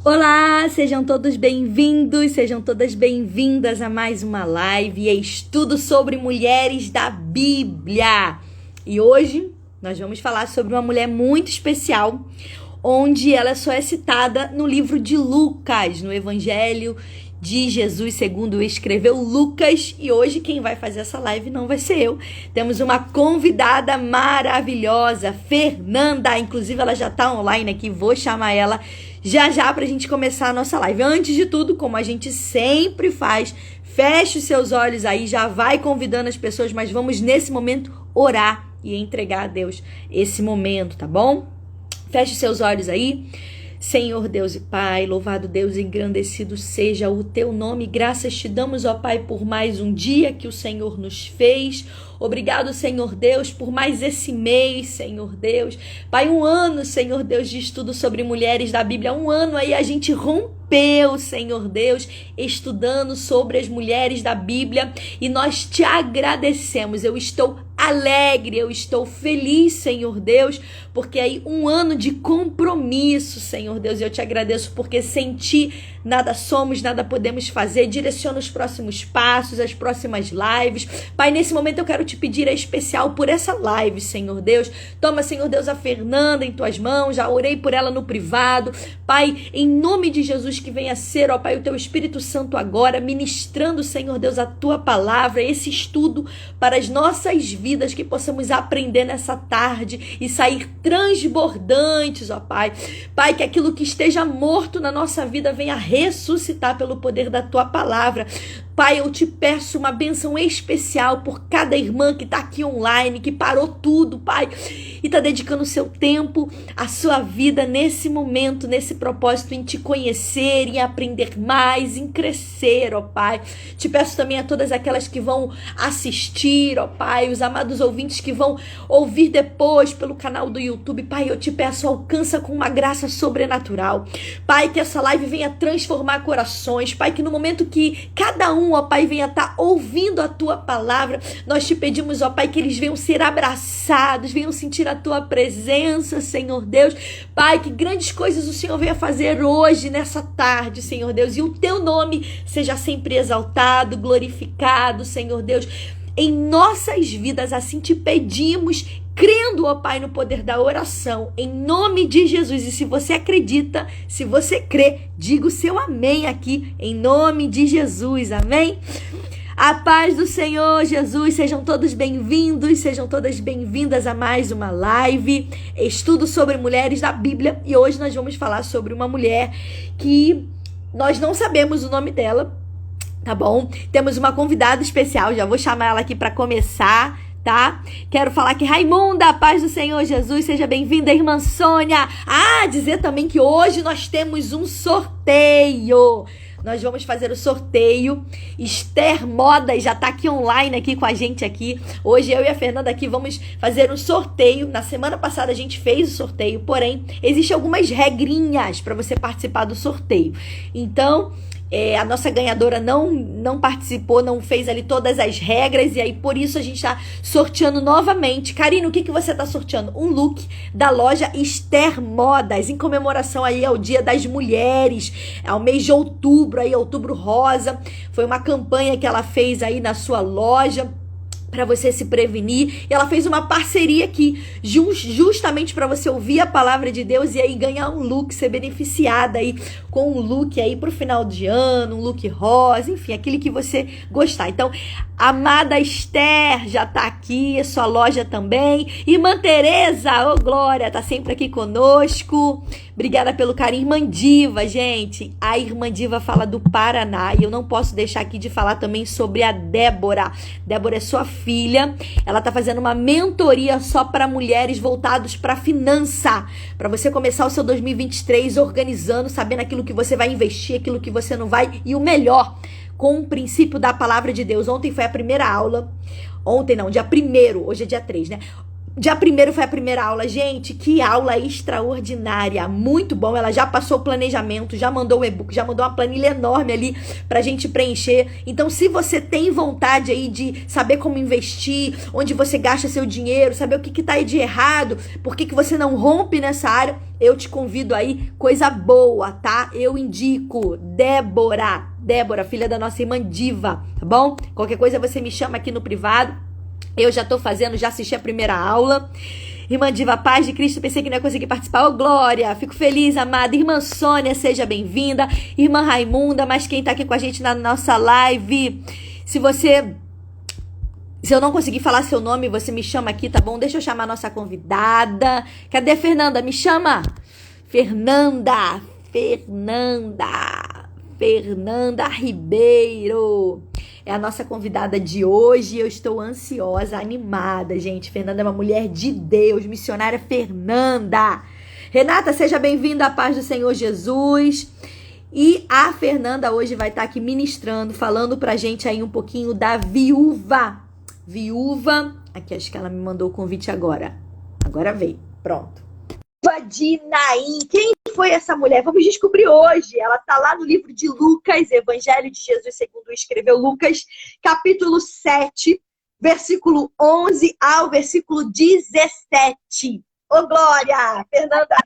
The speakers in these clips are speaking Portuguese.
Olá, sejam todos bem-vindos, sejam todas bem-vindas a mais uma live e estudo sobre mulheres da Bíblia. E hoje nós vamos falar sobre uma mulher muito especial, onde ela só é citada no livro de Lucas, no Evangelho de Jesus segundo escreveu Lucas. E hoje quem vai fazer essa live não vai ser eu. Temos uma convidada maravilhosa, Fernanda. Inclusive ela já está online aqui, vou chamar ela já para a gente começar a nossa live. Antes de tudo, como a gente sempre faz, feche os seus olhos aí, já vai convidando as pessoas, mas vamos nesse momento orar e entregar a Deus esse momento, tá bom? Feche os seus olhos aí. Senhor Deus e Pai, louvado Deus, engrandecido seja o teu nome. Graças te damos, ó Pai, por mais um dia que o Senhor nos fez. Obrigado, Senhor Deus, por mais esse mês, Senhor Deus. Pai, um ano, Senhor Deus, de estudo sobre mulheres da Bíblia. Um ano aí a gente rompeu, Senhor Deus, estudando sobre as mulheres da Bíblia. E nós te agradecemos. Eu estou alegre, eu estou feliz, Senhor Deus, porque aí um ano de compromisso, Senhor Deus, eu te agradeço porque sem ti nada somos, nada podemos fazer. Direciona os próximos passos, as próximas lives. Pai, nesse momento eu quero te pedir, especial por essa live, Senhor Deus. Toma, Senhor Deus, a Fernanda em tuas mãos, já orei por ela no privado. Pai, em nome de Jesus, que venha ser, ó Pai, o teu Espírito Santo agora, ministrando, Senhor Deus, a tua palavra, esse estudo para as nossas vidas, que possamos aprender nessa tarde e sair transbordantes, ó Pai. Pai, que aquilo que esteja morto na nossa vida venha ressuscitar pelo poder da tua palavra. Pai, eu te peço uma bênção especial por cada irmã que está aqui online, que parou tudo, Pai, e está dedicando o seu tempo, a sua vida nesse momento, nesse propósito em te conhecer, em aprender mais, em crescer, ó Pai. Te peço também a todas aquelas que vão assistir, ó Pai, os amados ouvintes que vão ouvir depois pelo canal do YouTube. Pai, eu te peço, alcança com uma graça sobrenatural. Pai, que essa live venha transformar corações. Pai, que no momento que cada um, ó Pai, venha estar ouvindo a tua palavra, nós te pedimos, ó Pai, que eles venham ser abraçados, venham sentir a tua presença, Senhor Deus. Pai, que grandes coisas o Senhor venha fazer hoje, nessa tarde, Senhor Deus, e o teu nome seja sempre exaltado, glorificado, Senhor Deus, em nossas vidas. Assim te pedimos, crendo, ó Pai, no poder da oração, em nome de Jesus. E se você acredita, se você crê, diga o seu amém aqui, em nome de Jesus, amém? A paz do Senhor Jesus, sejam todos bem-vindos, sejam todas bem-vindas a mais uma live, estudo sobre mulheres da Bíblia. E hoje nós vamos falar sobre uma mulher que nós não sabemos o nome dela, tá bom? Temos uma convidada especial, já vou chamar ela aqui para começar, tá? Quero falar que Raimunda, a paz do Senhor Jesus, seja bem-vinda, irmã Sônia. Dizer também que hoje nós temos um sorteio. Nós vamos fazer o sorteio. Esther Modas já tá aqui online aqui com a gente aqui. Hoje eu e a Fernanda aqui vamos fazer um sorteio. Na semana passada a gente fez o sorteio, porém, existem algumas regrinhas para você participar do sorteio. Então, a nossa ganhadora não participou, não fez ali todas as regras, e aí por isso a gente tá sorteando novamente. Karine, o que você tá sorteando? Um look da loja Esther Modas, em comemoração aí ao Dia das Mulheres, ao mês de outubro, aí outubro rosa. Foi uma campanha que ela fez aí na sua loja para você se prevenir, e ela fez uma parceria aqui, justamente para você ouvir a palavra de Deus e aí ganhar um look, ser beneficiada aí com um look aí pro final de ano, um look rosa, enfim, aquele que você gostar. Então, amada Esther já tá aqui, sua loja também. Irmã Tereza, ô glória, tá sempre aqui conosco. Obrigada pelo carinho. Irmã Diva, gente, a Irmã Diva fala do Paraná, e eu não posso deixar aqui de falar também sobre a Débora. Débora é sua filha, ela tá fazendo uma mentoria só para mulheres voltados para finança, para você começar o seu 2023 organizando, sabendo aquilo que você vai investir, aquilo que você não vai, e o melhor, com o princípio da palavra de Deus. Ontem foi a primeira aula, dia 1º, hoje é dia 3, né? Dia 1º foi a primeira aula. Gente, que aula extraordinária. Muito bom. Ela já passou o planejamento, já mandou o e-book, já mandou uma planilha enorme ali pra gente preencher. Então, se você tem vontade aí de saber como investir, onde você gasta seu dinheiro, saber o que tá aí de errado, por que você não rompe nessa área, eu te convido aí, coisa boa, tá? Eu indico Débora, filha da nossa irmã Diva, tá bom? Qualquer coisa você me chama aqui no privado. Eu já tô fazendo, já assisti a primeira aula. Irmã Diva, paz de Cristo, pensei que não ia conseguir participar. Ô, Glória, fico feliz, amada. Irmã Sônia, seja bem-vinda. Irmã Raimunda, mas quem tá aqui com a gente na nossa live, se eu não conseguir falar seu nome, você me chama aqui, tá bom? Deixa eu chamar a nossa convidada. Cadê a Fernanda? Me chama. Fernanda Ribeiro. É a nossa convidada de hoje. Eu estou ansiosa, animada, gente. Fernanda é uma mulher de Deus, missionária Fernanda. Renata, seja bem-vinda à paz do Senhor Jesus. E a Fernanda hoje vai estar aqui ministrando, falando pra gente aí um pouquinho da viúva. Aqui, acho que ela me mandou o convite agora. Agora veio, pronto. De Naim. Quem foi essa mulher? Vamos descobrir hoje. Ela está lá no livro de Lucas, Evangelho de Jesus segundo escreveu Lucas, capítulo 7, versículo 11 ao versículo 17. Ô, Glória! Fernanda,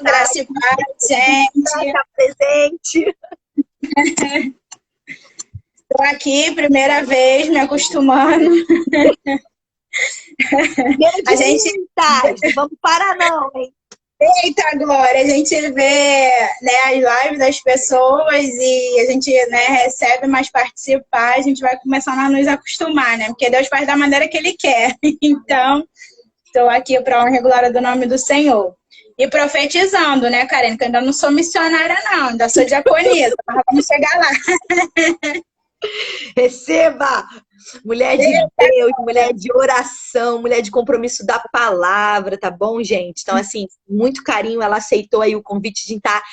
graça e paz, gente. Está presente. Estou aqui, primeira vez, me acostumando. A gente vamos parar não, hein? Eita, Glória, a gente vê, né, as lives das pessoas e a gente, né, recebe, mas participar, a gente vai começando a nos acostumar, né? Porque Deus faz da maneira que Ele quer. Então, estou aqui para a honra e glória do nome do Senhor. E profetizando, né, Karen? Que eu ainda não sou missionária, não, ainda sou diaconisa, mas vamos chegar lá. Receba! Mulher de Deus, mulher de oração, mulher de compromisso da palavra, tá bom, gente? Então, assim, muito carinho, ela aceitou aí o convite de estar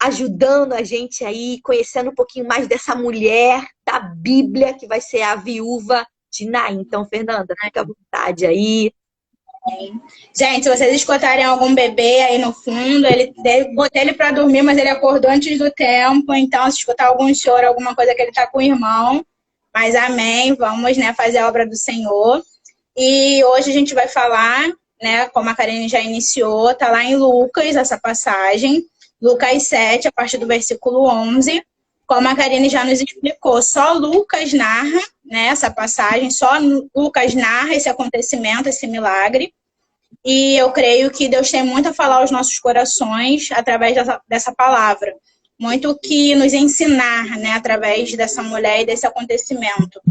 ajudando a gente aí, conhecendo um pouquinho mais dessa mulher da Bíblia, que vai ser a viúva de Naim. Então, Fernanda, fica à vontade aí. Gente, se vocês escutarem algum bebê aí no fundo, botei ele para dormir, mas ele acordou antes do tempo, então se escutar algum choro, alguma coisa que ele tá com o irmão, mas amém, vamos, né, fazer a obra do Senhor. E hoje a gente vai falar, né, como a Karine já iniciou, tá lá em Lucas, essa passagem, Lucas 7, a partir do versículo 11, como a Karine já nos explicou, só Lucas narra, né, essa passagem, só Lucas narra esse acontecimento, esse milagre, e eu creio que Deus tem muito a falar aos nossos corações através dessa palavra. Muito o que nos ensinar, né, através dessa mulher e desse acontecimento.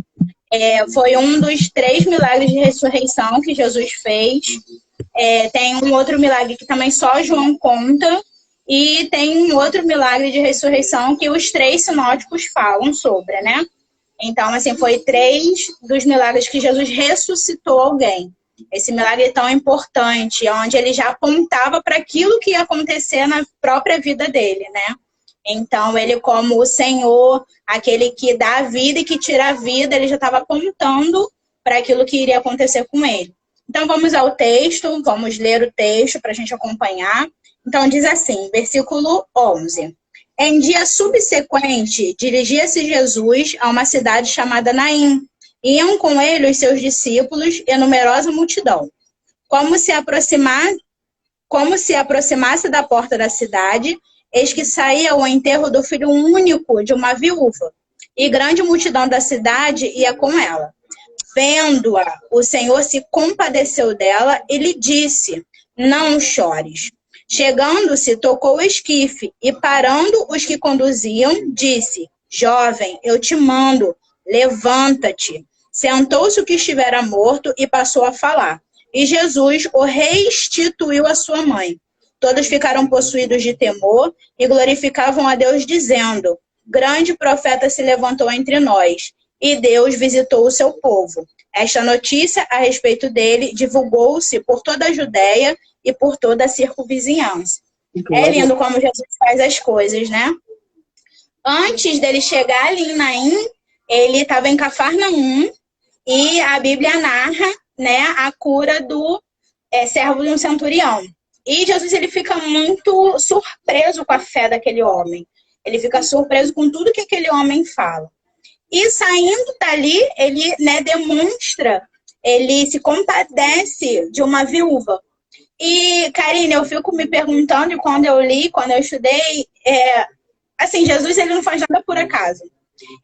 Foi um dos 3 milagres de ressurreição que Jesus fez. Tem um outro milagre que também só João conta. E tem um outro milagre de ressurreição que os 3 sinóticos falam sobre, né? Então, assim, foi 3 dos milagres que Jesus ressuscitou alguém. Esse milagre tão importante, onde ele já apontava para aquilo que ia acontecer na própria vida dele, né? Então, ele como o Senhor, aquele que dá a vida e que tira a vida, ele já estava apontando para aquilo que iria acontecer com ele. Então, vamos ao texto, vamos ler o texto para a gente acompanhar. Então, diz assim, versículo 11. Em dia subsequente, dirigia-se Jesus a uma cidade chamada Naim. Iam com ele os seus discípulos e a numerosa multidão. Como se aproximasse da porta da cidade, eis que saía o enterro do filho único de uma viúva, e grande multidão da cidade ia com ela. Vendo-a, o Senhor se compadeceu dela e lhe disse, não chores. Chegando-se, tocou o esquife, e parando os que conduziam, disse, jovem, eu te mando, levanta-te. Sentou-se o que estivera morto e passou a falar. E Jesus o restituiu à sua mãe. Todos ficaram possuídos de temor e glorificavam a Deus, dizendo, grande profeta se levantou entre nós, e Deus visitou o seu povo. Esta notícia a respeito dele divulgou-se por toda a Judéia e por toda a circunvizinhança. É lindo como Jesus faz as coisas, né? Antes dele chegar ali em Naim, ele estava em Cafarnaum, e a Bíblia narra, né, a cura do servo de um centurião. E Jesus, ele fica muito surpreso com a fé daquele homem. Ele fica surpreso com tudo que aquele homem fala. E saindo dali, ele, né, demonstra, ele se compadece de uma viúva. E, Karine, eu fico me perguntando, e quando eu li, quando eu estudei, assim, Jesus, ele não faz nada por acaso.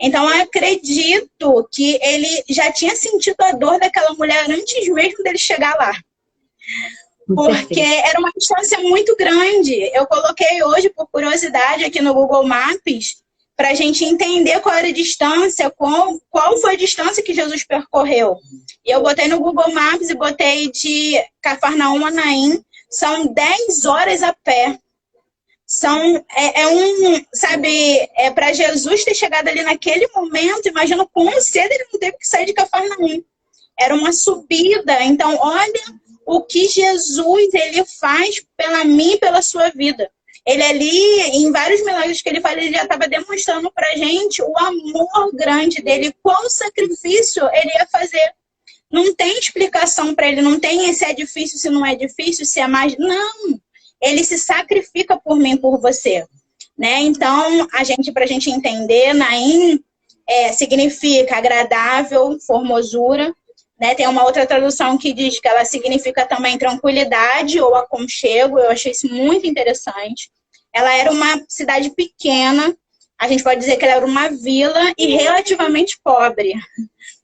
Então, eu acredito que ele já tinha sentido a dor daquela mulher antes mesmo dele chegar lá. Porque era uma distância muito grande. Eu coloquei hoje, por curiosidade, aqui no Google Maps, para a gente entender qual era a distância, qual foi a distância que Jesus percorreu. E eu botei no Google Maps e botei de Cafarnaum a Naim, são 10 horas a pé. Para Jesus ter chegado ali naquele momento, imagina quão cedo ele não teve que sair de Cafarnaum. Era uma subida. Então, olha o que Jesus ele faz pela mim e pela sua vida. Ele ali, em vários milagres que ele faz, ele já estava demonstrando pra gente o amor grande dele, qual sacrifício ele ia fazer. Não tem explicação para ele, não tem se é difícil, se não é difícil, se é mais... Não! Ele se sacrifica por mim, por você. Né? Então, pra gente entender, Naim significa agradável, formosura. Né? Tem uma outra tradução que diz que ela significa também tranquilidade ou aconchego. Eu achei isso muito interessante. Ela era uma cidade pequena, a gente pode dizer que ela era uma vila e relativamente pobre.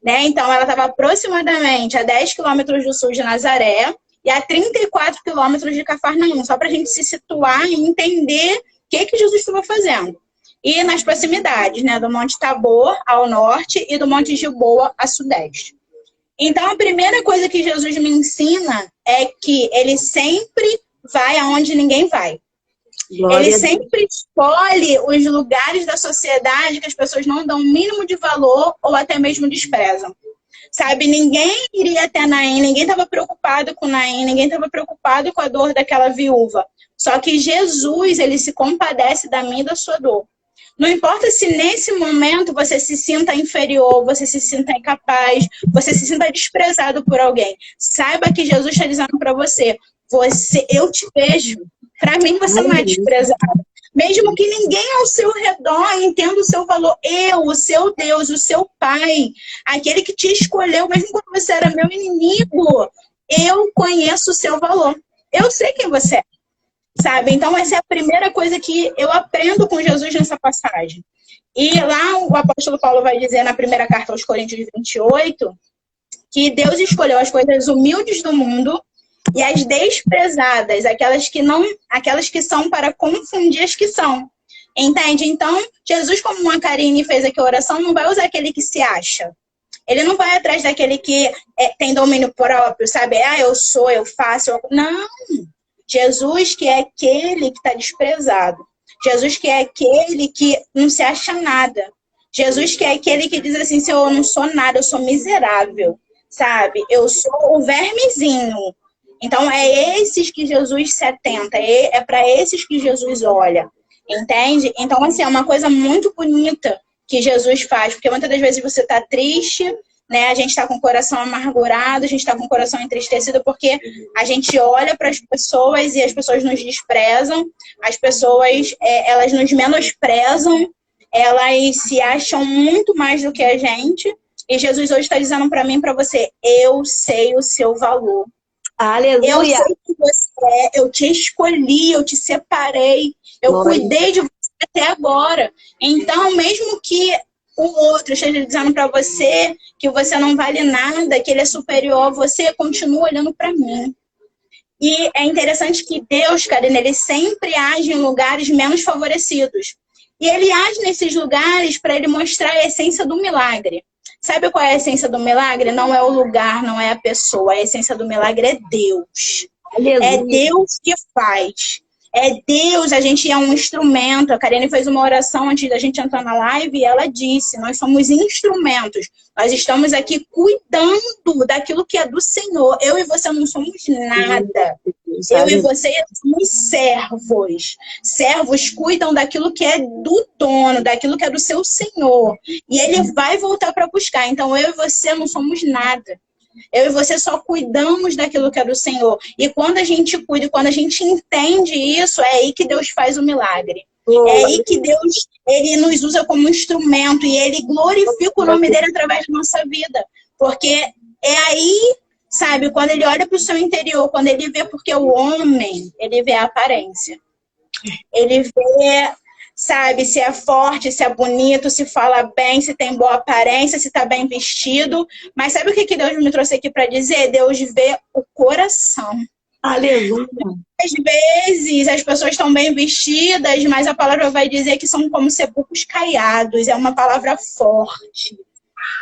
Né? Então, ela estava aproximadamente a 10 quilômetros do sul de Nazaré e a 34 quilômetros de Cafarnaum, só para a gente se situar e entender o que Jesus estava fazendo. E nas proximidades, né, do Monte Tabor ao norte e do Monte Gilboa a sudeste. Então, a primeira coisa que Jesus me ensina é que ele sempre vai aonde ninguém vai. Ele sempre escolhe os lugares da sociedade que as pessoas não dão o mínimo de valor ou até mesmo desprezam. Sabe, ninguém iria até Naim, ninguém estava preocupado com Naim, ninguém estava preocupado com a dor daquela viúva. Só que Jesus, ele se compadece da minha e da sua dor. Não importa se nesse momento você se sinta inferior, você se sinta incapaz, você se sinta desprezado por alguém. Saiba que Jesus está dizendo para você, eu te vejo. Para mim, você não é desprezado. Mesmo que ninguém ao seu redor entenda o seu valor. Eu, o seu Deus, o seu Pai, aquele que te escolheu, mesmo quando você era meu inimigo, eu conheço o seu valor. Eu sei quem você é. Sabe? Então, essa é a primeira coisa que eu aprendo com Jesus nessa passagem. E lá o apóstolo Paulo vai dizer na primeira carta aos Coríntios 28 que Deus escolheu as coisas humildes do mundo e as desprezadas, aquelas que são para confundir as que são. Entende? Então, Jesus, como a Karine fez aqui a oração, não vai usar aquele que se acha. Ele não vai atrás daquele que tem domínio próprio, sabe? Eu sou, eu faço. Não! Jesus que é aquele que está desprezado. Jesus que é aquele que não se acha nada. Jesus que é aquele que diz assim, Senhor, eu não sou nada, eu sou miserável. Sabe? Eu sou o vermezinho. Então, é esses que Jesus se atenta, é para esses que Jesus olha, entende? Então, assim, é uma coisa muito bonita que Jesus faz, porque muitas das vezes você está triste, né? A gente está com o coração amargurado, a gente está com o coração entristecido, porque a gente olha para as pessoas e as pessoas nos desprezam, as pessoas, elas nos menosprezam, elas se acham muito mais do que a gente, e Jesus hoje está dizendo para mim e para você, eu sei o seu valor. Aleluia. Eu sei que você eu te escolhi, eu te separei, eu cuidei de você até agora. Então, mesmo que o outro esteja dizendo para você que você não vale nada, que ele é superior a você, continua olhando para mim. E é interessante que Deus, Karine, ele sempre age em lugares menos favorecidos. E ele age nesses lugares para ele mostrar a essência do milagre. Sabe qual é a essência do milagre? Não é o lugar, não é a pessoa. A essência do milagre é Deus. Aleluia. É Deus que faz. É Deus, a gente é um instrumento. A Karine fez uma oração antes da gente entrar na live e ela disse, nós somos instrumentos. Nós estamos aqui cuidando daquilo que é do Senhor. Eu e você não somos nada. Eu e você somos servos. Servos cuidam daquilo que é do dono, daquilo que é do seu Senhor. E ele vai voltar para buscar. Então, eu e você não somos nada. Eu e você só cuidamos daquilo que é do Senhor. E quando a gente cuida, quando a gente entende isso, é aí que Deus faz o milagre. É aí que Deus, ele nos usa como instrumento e ele glorifica o nome dele através da nossa vida. Porque é aí, sabe, quando ele olha para o seu interior, quando ele vê, porque o homem, ele vê a aparência. Ele vê, sabe, se é forte, se é bonito, se fala bem, se tem boa aparência, se está bem vestido. Mas sabe o que Deus me trouxe aqui para dizer? Deus vê o coração. Aleluia. Às vezes as pessoas estão bem vestidas, mas a palavra vai dizer que são como sepulcros caiados. É uma palavra forte.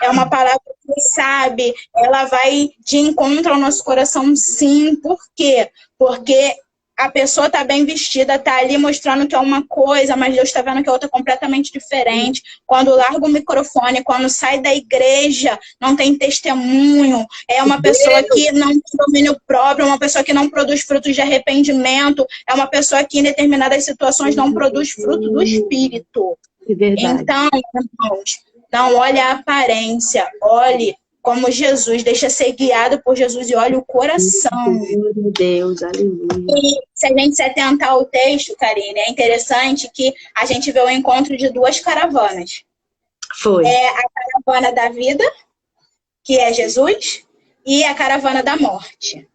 É uma palavra que, sabe, ela vai de encontro ao nosso coração, sim. Por quê? Porque a pessoa está bem vestida, está ali mostrando que é uma coisa, mas Deus está vendo que é outra completamente diferente. Quando larga o microfone, quando sai da igreja, não tem testemunho, é uma pessoa que não tem domínio próprio, uma pessoa que não produz frutos de arrependimento, é uma pessoa que em determinadas situações não produz fruto do Espírito. Então, irmãos, não olhe a aparência, olhe como Jesus, deixa ser guiado por Jesus e olha o coração. Meu Deus, aleluia. E se a gente se atentar ao texto, Karine, é interessante que a gente vê o encontro de duas caravanas. Foi. É a caravana da vida, que é Jesus, e a caravana da morte.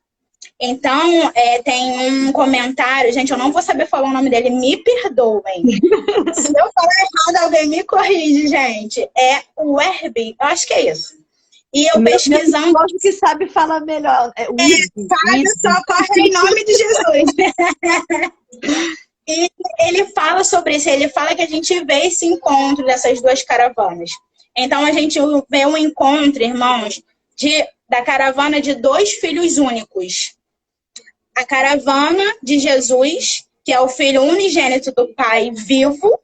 Então, tem um comentário, gente, eu não vou saber falar o nome dele, me perdoem. Se eu falar errado, alguém me corrige, gente. É o Herbie, eu acho que é isso. E eu pesquisando... Meu que sabe falar melhor. Sabe, só corre em nome de Jesus. E ele fala sobre isso. Ele fala que a gente vê esse encontro dessas duas caravanas. Então, a gente vê um encontro, irmãos, da caravana de dois filhos únicos. A caravana de Jesus, que é o filho unigênito do Pai vivo,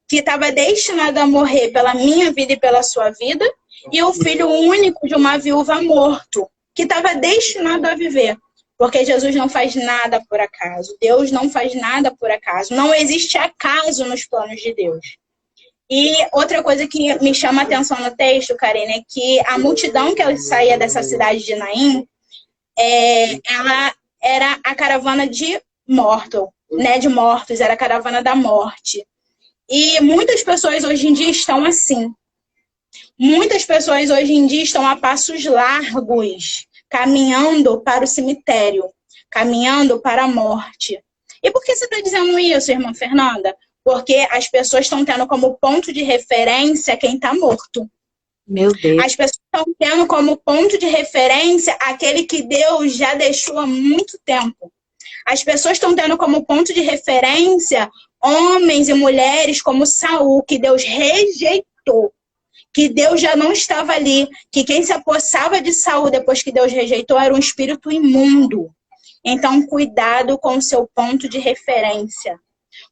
que estava destinado a morrer pela minha vida e pela sua vida, e o filho único de uma viúva morto, que estava destinado a viver. Porque Jesus não faz nada por acaso. Deus não faz nada por acaso. Não existe acaso nos planos de Deus. E outra coisa que me chama a atenção no texto, Karine, é que a multidão que saía dessa cidade de Naim, ela era a caravana de mortos, né? De mortos, era a caravana da morte. E muitas pessoas hoje em dia estão assim. Muitas pessoas hoje em dia estão a passos largos, caminhando para o cemitério, caminhando para a morte. E por que você está dizendo isso, irmã Fernanda? Porque as pessoas estão tendo como ponto de referência quem está morto. Meu Deus. As pessoas estão tendo como ponto de referência aquele que Deus já deixou há muito tempo. As pessoas estão tendo como ponto de referência homens e mulheres como Saul, que Deus rejeitou. Que Deus já não estava ali, que quem se apossava de Saul depois que Deus rejeitou era um espírito imundo. Então, cuidado com o seu ponto de referência.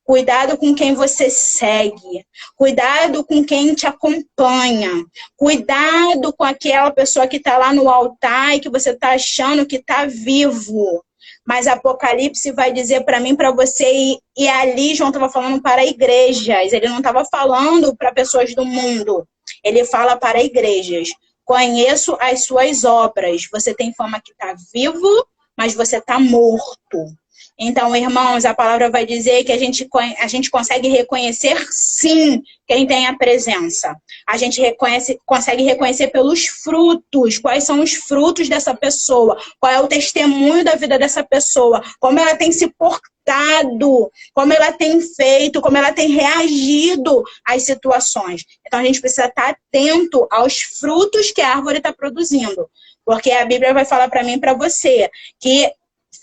Cuidado com quem você segue. Cuidado com quem te acompanha. Cuidado com aquela pessoa que está lá no altar e que você está achando que está vivo. Mas Apocalipse vai dizer para mim, para você, e ali João estava falando para igrejas. Ele não estava falando para pessoas do mundo. Ele fala para igrejas. Conheço as suas obras. Você tem fama que está vivo, mas você está morto. Então, irmãos, a palavra vai dizer que a gente consegue reconhecer, sim, quem tem a presença. A gente consegue reconhecer pelos frutos. Quais são os frutos dessa pessoa? Qual é o testemunho da vida dessa pessoa? Como ela tem se portado? Como ela tem feito? Como ela tem reagido às situações? Então, a gente precisa estar atento aos frutos que a árvore está produzindo. Porque a Bíblia vai falar para mim e para você que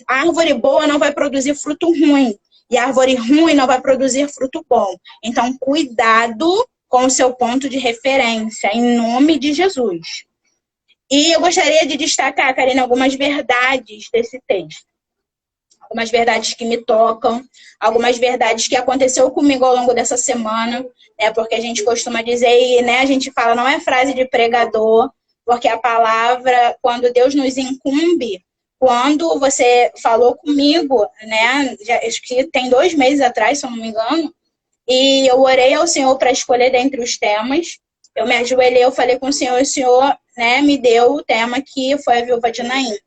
a árvore boa não vai produzir fruto ruim. E a árvore ruim não vai produzir fruto bom. Então, cuidado com o seu ponto de referência, em nome de Jesus. E eu gostaria de destacar, Karine, algumas verdades desse texto. Algumas verdades que me tocam, algumas verdades que aconteceu comigo ao longo dessa semana, porque a gente costuma dizer, né, a gente fala, não é frase de pregador, porque a palavra, quando Deus nos incumbe, quando você falou comigo, né, acho que tem 2 meses atrás, se eu não me engano, e eu orei ao Senhor para escolher dentre os temas, Eu me ajoelhei, eu falei com o Senhor, né, me deu o tema que foi a viúva de Naim.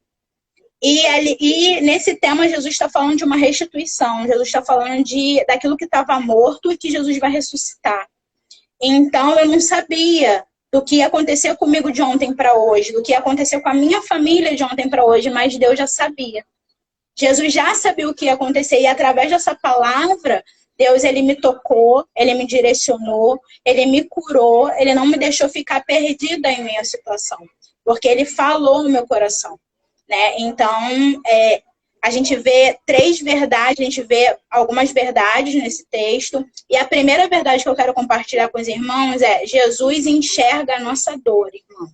E nesse tema, Jesus está falando de uma restituição. Jesus está falando daquilo que estava morto e que Jesus vai ressuscitar. Então, eu não sabia do que ia acontecer comigo de ontem para hoje, do que ia acontecer com a minha família de ontem para hoje, mas Deus já sabia. Jesus já sabia o que ia acontecer e através dessa palavra, Deus, ele me tocou, ele me direcionou, ele me curou, ele não me deixou ficar perdida em minha situação, porque ele falou no meu coração, né? Então, a gente vê 3 verdades, a gente vê algumas verdades nesse texto, e a primeira verdade que eu quero compartilhar com os irmãos é: Jesus enxerga a nossa dor, irmãos.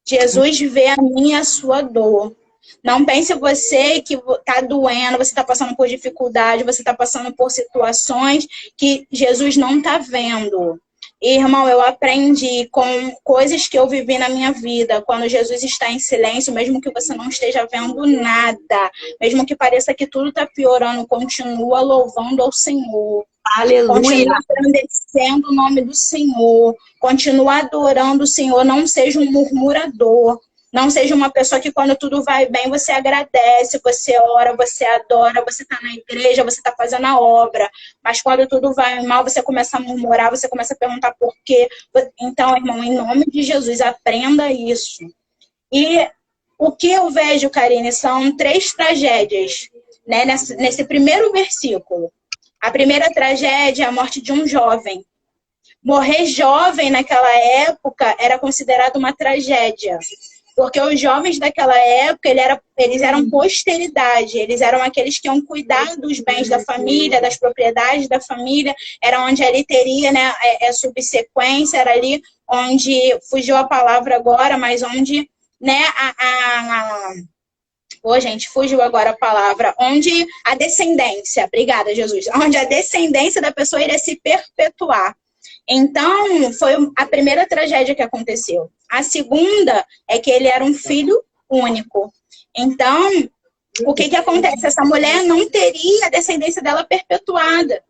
Jesus vê a minha e a sua dor. Não pense você que está doendo, você está passando por dificuldade, você está passando por situações que Jesus não está vendo. Irmão, eu aprendi com coisas que eu vivi na minha vida. Quando Jesus está em silêncio, mesmo que você não esteja vendo nada, mesmo que pareça que tudo está piorando, continua louvando ao Senhor. Aleluia. Continua agradecendo o nome do Senhor. Continua adorando o Senhor. Não seja um murmurador. Não seja uma pessoa que quando tudo vai bem, você agradece, você ora, você adora, você está na igreja, você está fazendo a obra. Mas quando tudo vai mal, você começa a murmurar, você começa a perguntar por quê. Então, irmão, em nome de Jesus, aprenda isso. E o que eu vejo, Karine, são 3 tragédias, né, nesse primeiro versículo. A primeira tragédia é a morte de um jovem. Morrer jovem naquela época era considerado uma tragédia. Porque os jovens daquela época, eles eram posteridade, eles eram aqueles que iam cuidar dos bens da família, das propriedades da família, era onde ele teria, né, subsequência, era ali onde, fugiu a palavra agora, mas onde, né, gente, fugiu agora a palavra, onde a descendência, obrigada, Jesus, onde a descendência da pessoa iria se perpetuar. Então, foi a primeira tragédia que aconteceu. A segunda é que ele era um filho único. Então, o que acontece? Essa mulher não teria a descendência dela perpetuada.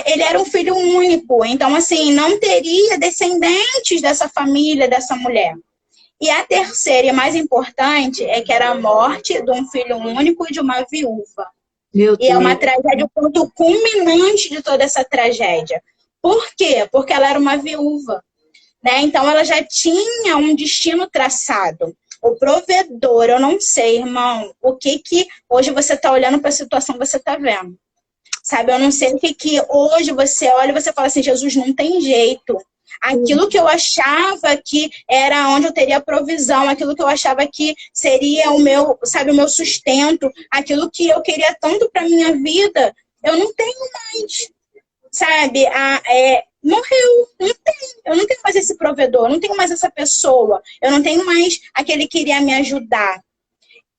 Ele era um filho único. Então, assim, não teria descendentes dessa família, dessa mulher. E a terceira e mais importante é que era a morte de um filho único e de uma viúva. E é uma tragédia, o ponto culminante de toda essa tragédia. Por quê? Porque ela era uma viúva, né? Então, ela já tinha um destino traçado. O provedor, eu não sei, irmão, o que hoje você está olhando para a situação, você está vendo. Sabe, eu não sei o que hoje você olha e você fala assim, Jesus, não tem jeito. Aquilo que eu achava que era onde eu teria provisão, aquilo que eu achava que seria o meu, sabe, o meu sustento, aquilo que eu queria tanto para minha vida, eu não tenho mais. Sabe, morreu, eu não tenho mais esse provedor, eu não tenho mais essa pessoa, eu não tenho mais aquele que iria me ajudar.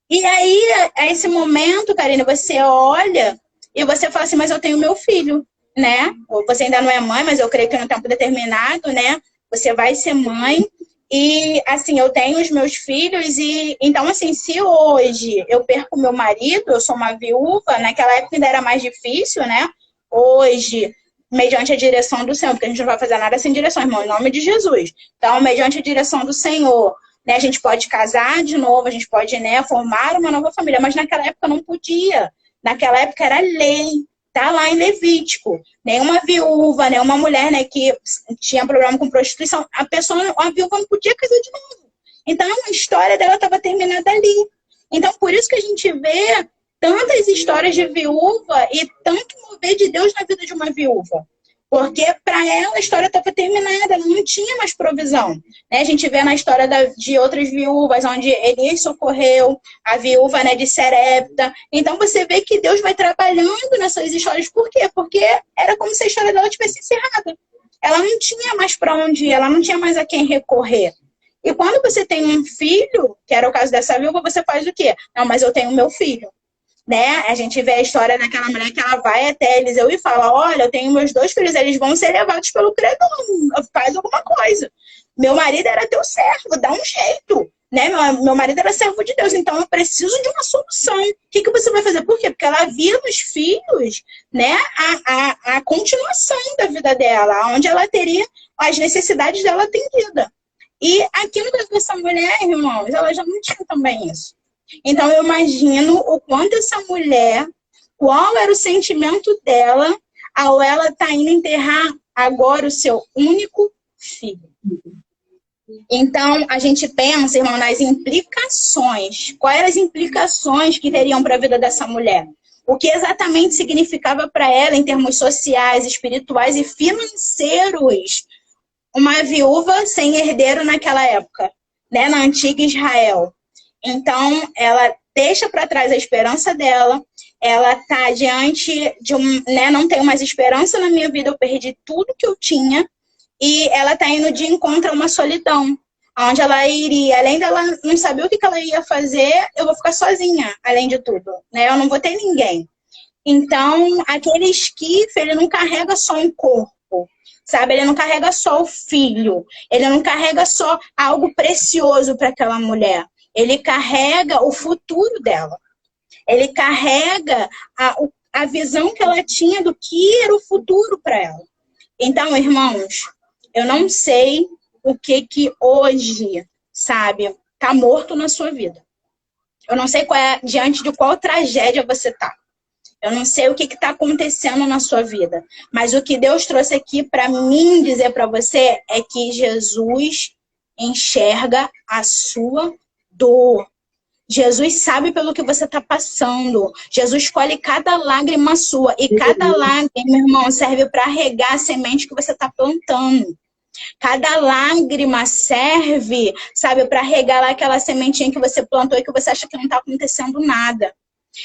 E aí, a esse momento, Karine, você olha e você fala assim, mas eu tenho meu filho, né? Ou você ainda não é mãe, mas eu creio que no tempo determinado, né? Você vai ser mãe. E, assim, eu tenho os meus filhos e, então, assim, se hoje eu perco meu marido, eu sou uma viúva, naquela época ainda era mais difícil, né? Hoje, mediante a direção do Senhor, porque a gente não vai fazer nada sem direção, irmão, em nome de Jesus. Então, mediante a direção do Senhor, né, a gente pode casar de novo, a gente pode, né, formar uma nova família, mas naquela época não podia. Naquela época era lei, tá lá em Levítico. Nenhuma viúva, nenhuma mulher, né, que tinha problema com prostituição, a viúva não podia casar de novo. Então, a história dela estava terminada ali. Então, por isso que a gente vê tantas histórias de viúva e tanto mover de Deus na vida de uma viúva. Porque para ela a história estava terminada, ela não tinha mais provisão. Né? A gente vê na história de outras viúvas, onde Elias socorreu a viúva, né, de Serepta. Então você vê que Deus vai trabalhando nessas histórias. Por quê? Porque era como se a história dela tivesse encerrada. Ela não tinha mais para onde ir, ela não tinha mais a quem recorrer. E quando você tem um filho, que era o caso dessa viúva, você faz o quê? Não, mas eu tenho meu filho. Né? A gente vê a história daquela mulher que ela vai até Eliseu e fala, olha, eu tenho meus 2 filhos, eles vão ser levados pelo credor, faz alguma coisa. Meu marido era teu servo, dá um jeito. né? Meu marido era servo de Deus, então eu preciso de uma solução. O que você vai fazer? Por quê? Porque ela via nos filhos, né, a continuação da vida dela, onde ela teria as necessidades dela atendida. E aqui no caso dessa mulher, irmãos, ela já não tinha também isso. Então eu imagino o quanto essa mulher, qual era o sentimento dela ao ela estar indo enterrar agora o seu único filho. Então, a gente pensa, irmão, nas implicações. Quais eram as implicações que teriam para a vida dessa mulher? O que exatamente significava para ela em termos sociais, espirituais e financeiros uma viúva sem herdeiro naquela época, né, na antiga Israel. Então, ela deixa para trás a esperança dela, ela está diante de né, não tenho mais esperança na minha vida, eu perdi tudo que eu tinha, e ela está indo de encontro a uma solidão, onde ela iria, além dela não saber o que ela ia fazer, eu vou ficar sozinha, além de tudo, né? Eu não vou ter ninguém. Então, aquele esquife, ele não carrega só um corpo, sabe? Ele não carrega só o filho, ele não carrega só algo precioso para aquela mulher. Ele carrega o futuro dela. Ele carrega a visão que ela tinha do que era o futuro para ela. Então, irmãos, eu não sei o que hoje, sabe, tá morto na sua vida. Eu não sei diante de qual tragédia você tá. Eu não sei o que está acontecendo na sua vida. Mas o que Deus trouxe aqui para mim dizer para você é que Jesus enxerga a sua dor. Jesus sabe pelo que você está passando. Jesus colhe cada lágrima sua. E cada lágrima, irmão, serve para regar a semente que você está plantando. Cada lágrima serve, sabe, para regar lá aquela sementinha que você plantou e que você acha que não está acontecendo nada.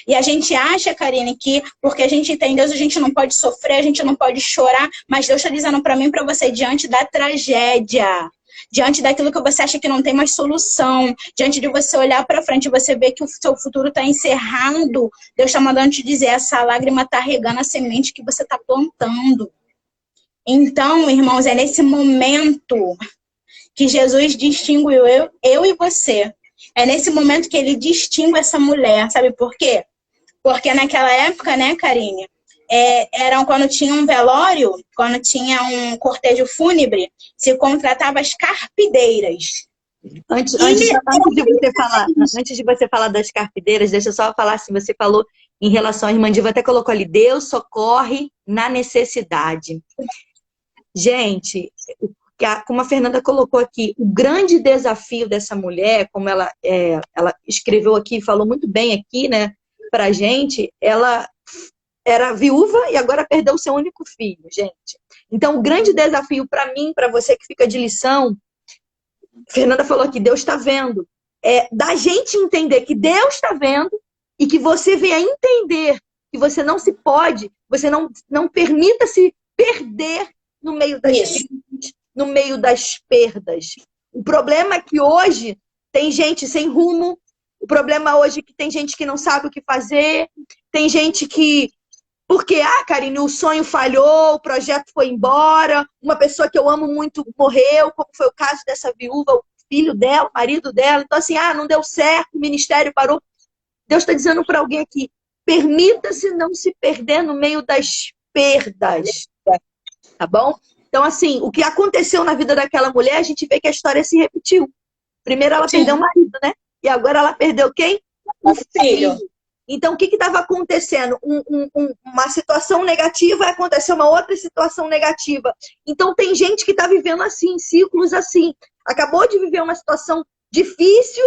E a gente acha, Karine, que porque a gente tem Deus, a gente não pode sofrer, a gente não pode chorar, mas Deus está dizendo para mim e para você, diante da tragédia, diante daquilo que você acha que não tem mais solução, diante de você olhar para frente e você ver que o seu futuro está encerrado, Deus está mandando te dizer, essa lágrima está regando a semente que você está plantando. Então, irmãos, é nesse momento que Jesus distingue eu e você. É nesse momento que ele distingue essa mulher, sabe por quê? Porque naquela época, né, Karine, eram quando tinha um velório, quando tinha um cortejo fúnebre, se contratava as carpideiras. Antes de você falar das carpideiras, deixa eu só falar assim, você falou em relação à irmã Diva, até colocou ali, Deus socorre na necessidade. Gente, como a Fernanda colocou aqui, o grande desafio dessa mulher, como ela escreveu aqui, falou muito bem aqui, né, pra gente, ela era viúva e agora perdeu o seu único filho, gente. Então, o grande desafio para mim, para você que fica de lição, Fernanda falou aqui, Deus está vendo, da gente entender que Deus está vendo e que você venha entender que você não se pode, você não permita se perder no meio no meio das perdas. O problema é que hoje tem gente sem rumo, o problema hoje é que tem gente que não sabe o que fazer, tem gente que... Porque, Karine, o sonho falhou, o projeto foi embora, uma pessoa que eu amo muito morreu, como foi o caso dessa viúva, o filho dela, o marido dela. Então, assim, não deu certo, o ministério parou. Deus está dizendo para alguém aqui, permita-se não se perder no meio das perdas, tá bom? Então, assim, o que aconteceu na vida daquela mulher, a gente vê que a história se repetiu. Primeiro ela perdeu o marido, né? E agora ela perdeu quem? O filho. Então, o que estava acontecendo? Uma situação negativa, aconteceu uma outra situação negativa. Então, tem gente que está vivendo assim, ciclos assim. Acabou de viver uma situação difícil,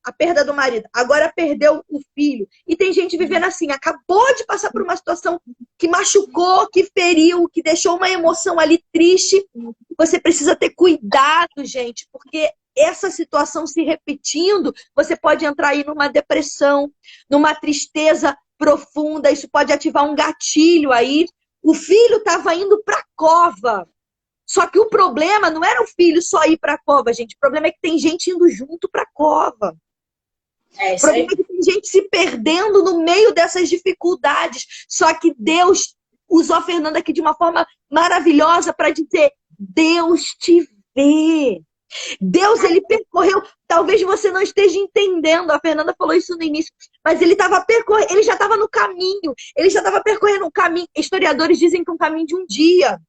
a perda do marido. Agora perdeu o filho. E tem gente vivendo assim, acabou de passar por uma situação que machucou, que feriu, que deixou uma emoção ali triste. Você precisa ter cuidado, gente, porque essa situação se repetindo, você pode entrar aí numa depressão, numa tristeza profunda, isso pode ativar um gatilho aí. O filho estava indo para a cova. Só que o problema não era o filho só ir para a cova, gente. O problema é que tem gente indo junto para a cova. O problema é que tem gente se perdendo no meio dessas dificuldades. Só que Deus usou a Fernanda aqui de uma forma maravilhosa para dizer, Deus te vê. Deus, ele percorreu, talvez você não esteja entendendo, a Fernanda falou isso no início, mas ele ele já estava no caminho, ele já estava percorrendo um caminho, historiadores dizem que um caminho de um dia.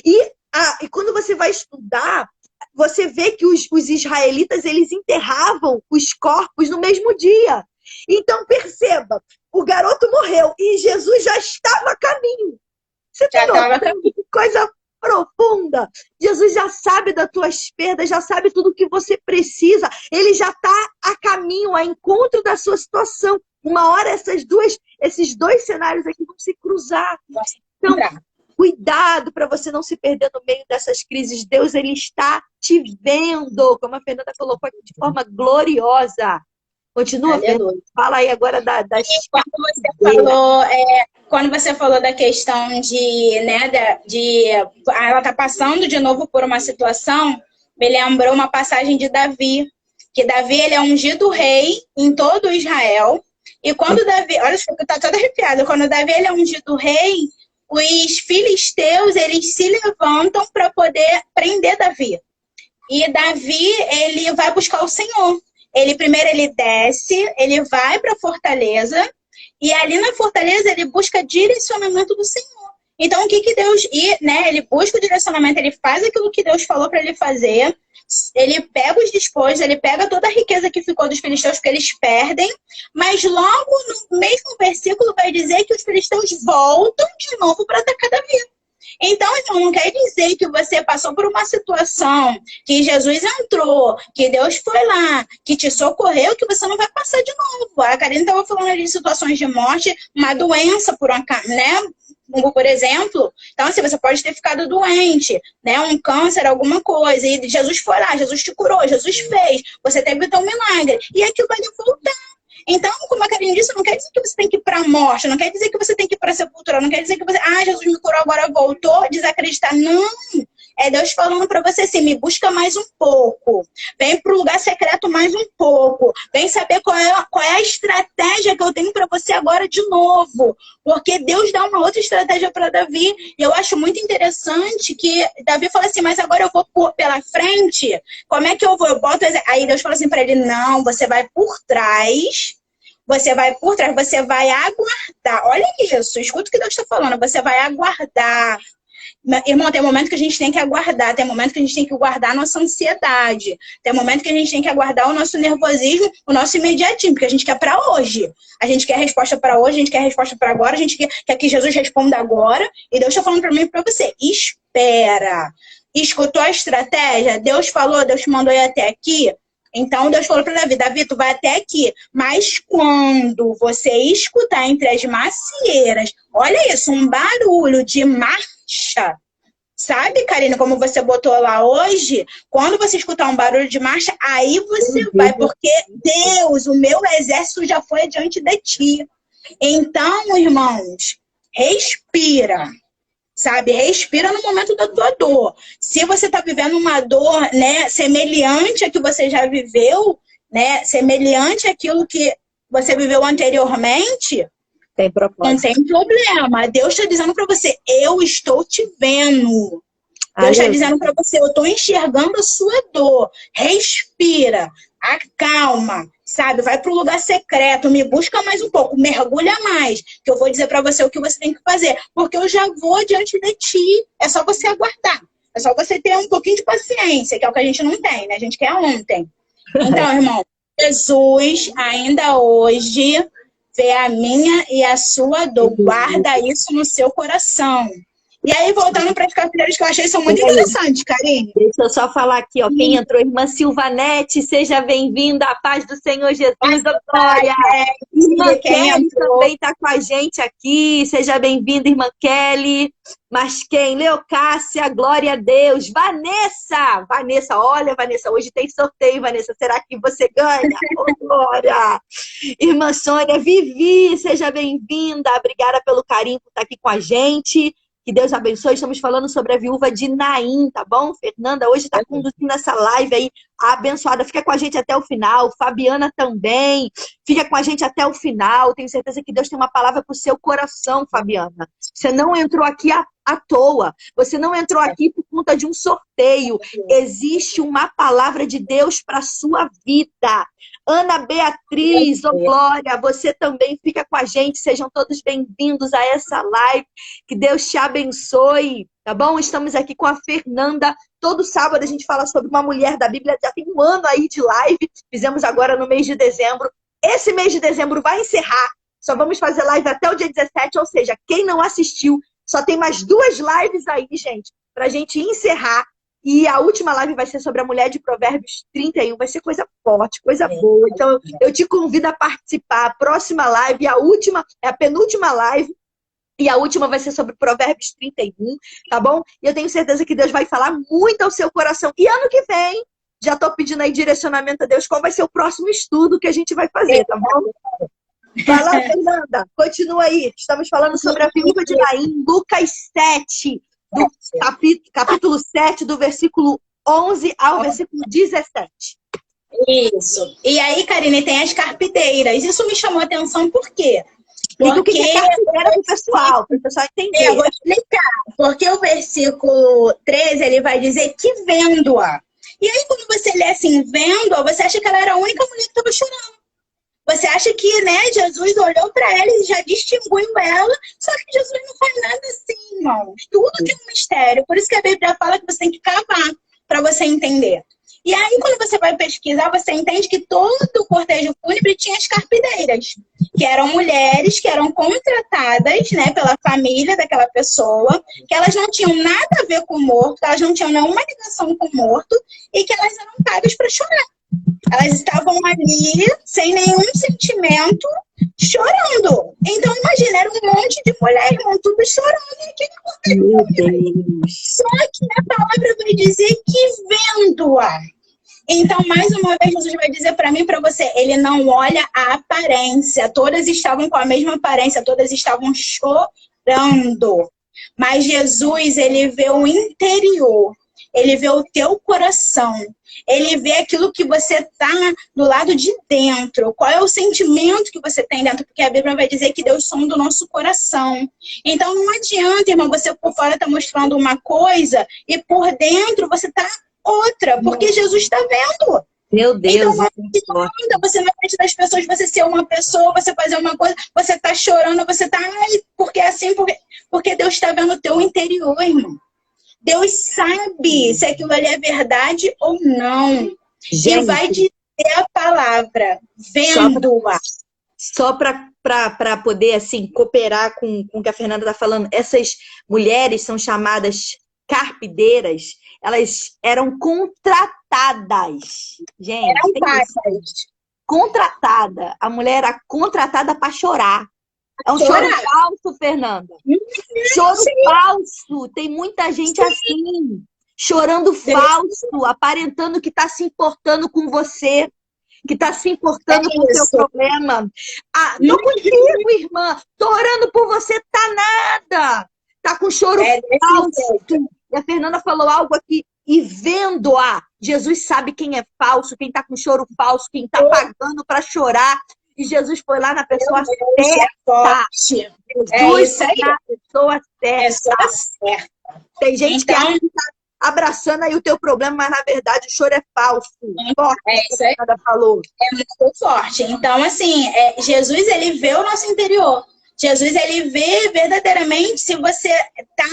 E quando você vai estudar, você vê que os israelitas, eles enterravam os corpos no mesmo dia. Então, perceba, o garoto morreu e Jesus já estava a caminho. Você tem noção? Que coisa profunda. Jesus já sabe das tuas perdas, já sabe tudo o que você precisa. Ele já está a caminho, a encontro da sua situação. Uma hora esses dois cenários aqui vão se cruzar. Então, cuidado para você não se perder no meio dessas crises. Deus, ele está te vendo, como a Fernanda colocou aqui, de forma gloriosa. Continua, Fernanda. Fala aí agora das... Quando você falou da questão de, né, ela tá passando de novo por uma situação, me lembrou uma passagem de Davi, que Davi, ele é ungido rei em todo Israel, e quando Davi, olha, tá toda arrepiada, quando Davi, ele é ungido rei, os filisteus, eles se levantam para poder prender Davi. E Davi, ele vai buscar o Senhor. Primeiro ele desce, ele vai para a fortaleza, e ali na fortaleza ele busca direcionamento do Senhor. Então, o que Deus... ele busca o direcionamento, ele faz aquilo que Deus falou para ele fazer, ele pega os despojos, ele pega toda a riqueza que ficou dos filisteus, porque eles perdem, mas logo no mesmo versículo vai dizer que os filisteus voltam de novo para atacar Davi. Então, não quer dizer que você passou por uma situação, que Jesus entrou, que Deus foi lá, que te socorreu, que você não vai passar de novo. A Karine estava falando ali de situações de morte, uma doença, por exemplo. Então, assim, você pode ter ficado doente, né? Um câncer, alguma coisa. E Jesus foi lá, Jesus te curou, Jesus fez. Você teve o teu milagre. E aquilo vai voltar. Então, como a Karine disse, não quer dizer que você tem que ir para a morte, não quer dizer que você tem que ir para a sepultura, não quer dizer que você, Jesus me curou, agora voltou, desacreditar. Não, é Deus falando para você assim, me busca mais um pouco, vem para o lugar secreto mais um pouco, vem saber qual é a estratégia que eu tenho para você agora de novo, porque Deus dá uma outra estratégia para Davi, e eu acho muito interessante que Davi fala assim, mas agora eu vou pela frente, como é que eu vou? Eu boto... Aí Deus fala assim para ele, não, você vai por trás, você vai aguardar. Olha isso, escuta o que Deus está falando. Você vai aguardar. Irmão, tem momento que a gente tem que aguardar, tem momento que a gente tem que guardar a nossa ansiedade, tem momento que a gente tem que aguardar o nosso nervosismo, o nosso imediatismo, porque a gente quer para hoje. A gente quer resposta para hoje, a gente quer resposta para agora, a gente quer que Jesus responda agora. E Deus está falando para mim e para você, espera. Escutou a estratégia? Deus falou, Deus te mandou ir até aqui? Então, Deus falou para Davi, Davi, tu vai até aqui. Mas quando você escutar entre as macieiras, olha isso, um barulho de marcha. Sabe, Karine, como você botou lá hoje? Quando você escutar um barulho de marcha, aí você vai, porque Deus, o meu exército já foi adiante de ti. Então, irmãos, respira. Sabe, respira no momento da tua dor. Se você está vivendo uma dor, né, semelhante a que você já viveu, né, semelhante àquilo que você viveu anteriormente, não tem problema. Deus está dizendo para você, eu estou te vendo. Deus está dizendo para você, eu estou enxergando a sua dor. Respira, acalma. Sabe, vai para o lugar secreto, me busca mais um pouco, mergulha mais, que eu vou dizer para você o que você tem que fazer, porque eu já vou diante de ti, é só você aguardar, é só você ter um pouquinho de paciência, que é o que a gente não tem, né? A gente quer ontem. Então, irmão, Jesus ainda hoje vê a minha e a sua dor, guarda isso no seu coração. E aí, voltando para as cartilheiras que eu achei são muito interessantes, Karine. Deixa eu só falar aqui, ó. Quem entrou? Irmã Silvanete, seja bem-vinda. A paz do Senhor Jesus, glória. Irmã Kelly também está com a gente aqui. Seja bem-vinda, irmã Kelly. Mas quem? Leocássia, glória a Deus. Vanessa, olha, Vanessa, hoje tem sorteio, Vanessa. Será que você ganha? Oh, glória. Irmã Sônia, Vivi, seja bem-vinda. Obrigada pelo carinho por estar aqui com a gente. Que Deus abençoe. Estamos falando sobre a viúva de Naim, tá bom? Fernanda hoje está conduzindo essa live aí abençoada. Fica com a gente até o final. Fabiana também. Fica com a gente até o final. Tenho certeza que Deus tem uma palavra para o seu coração, Fabiana. Você não entrou aqui à à toa. Você não entrou aqui por conta de um sorteio. Existe uma palavra de Deus para sua vida. Ana Beatriz, ô Glória, você também fica com a gente. Sejam todos bem-vindos a essa live. Que Deus te abençoe, tá bom? Estamos aqui com a Fernanda. Todo sábado a gente fala sobre uma mulher da Bíblia. Já tem um ano aí de live. Fizemos agora no mês de dezembro. Esse mês de dezembro vai encerrar. Só vamos fazer live até o dia 17. Ou seja, quem não assistiu, só tem mais 2 lives aí, gente, pra gente encerrar. E a última live vai ser sobre a mulher de Provérbios 31. Vai ser coisa forte, coisa boa. Então, eu te convido a participar. A próxima live, a última, é a penúltima live. E a última vai ser sobre Provérbios 31, tá bom? E eu tenho certeza que Deus vai falar muito ao seu coração. E ano que vem, já tô pedindo aí direcionamento a Deus, qual vai ser o próximo estudo que a gente vai fazer, tá bom? Vai lá, Fernanda. Continua aí. Estamos falando sobre a viúva de Naim, Lucas 7. Do capítulo 7, do versículo 11 ao versículo 17. Isso. E aí, Karine, tem as carpideiras. Isso me chamou a atenção por quê? Porque o que é carpideira pro pessoal entender. Eu vou explicar. Porque o versículo 13, ele vai dizer que vendo-a. E aí, quando você lê assim, vendo-a, você acha que ela era a única mulher que estava chorando. Você acha que, né, Jesus olhou para ela e já distinguiu ela, só que Jesus não faz nada assim, irmãos. Tudo tem um mistério. Por isso que a Bíblia fala que você tem que cavar para você entender. E aí, quando você vai pesquisar, você entende que todo o cortejo fúnebre tinha as carpideiras, que eram mulheres que eram contratadas, né, pela família daquela pessoa, que elas não tinham nada a ver com o morto, que elas não tinham nenhuma ligação com o morto e que elas eram pagas para chorar. Elas estavam ali, sem nenhum sentimento, chorando. Então, imagina, era um monte de mulher, irmão, tudo chorando. Meu Deus. Só que a palavra vai dizer que vendo-a. Então, mais uma vez, Jesus vai dizer para mim e para você, ele não olha a aparência. Todas estavam com a mesma aparência, todas estavam chorando. Mas Jesus, ele vê o interior. Ele vê o teu coração. Ele vê aquilo que você tá do lado de dentro. Qual é o sentimento que você tem dentro? Porque a Bíblia vai dizer que Deus sonda o nosso coração. Então não adianta, irmão, você por fora tá mostrando uma coisa e por dentro você tá outra. Porque Jesus está vendo. Meu Deus. Então, você na frente das pessoas, você ser uma pessoa, você fazer uma coisa, você tá chorando, você tá... Porque assim, porque Deus está vendo o teu interior, irmão. Deus sabe se aquilo ali é verdade ou não. Gente, e vai dizer a palavra, vendo-a. Só para poder, assim, cooperar com o que a Fernanda está falando, essas mulheres são chamadas carpideiras, elas eram contratadas. Gente, eram pagas. Contratada. A mulher era contratada para chorar. É um choro falso, Fernanda. Choro falso. Tem muita gente assim, chorando falso, aparentando que está se importando com você, que está se importando com o seu problema. Ah, tô contigo, irmã. Tô orando por você, tá nada. Tá com choro falso. E a Fernanda falou algo aqui. E vendo-a, Jesus sabe quem é falso, quem tá com choro falso, quem tá pagando para chorar. E Jesus foi lá na pessoa certa. Jesus foi na pessoa certa. Tem gente que acha que tá abraçando aí o teu problema, mas na verdade o choro é falso. Forte, isso aí. Falou. É muito forte. Então, assim, Jesus, ele vê o nosso interior. Jesus, ele vê verdadeiramente se você tá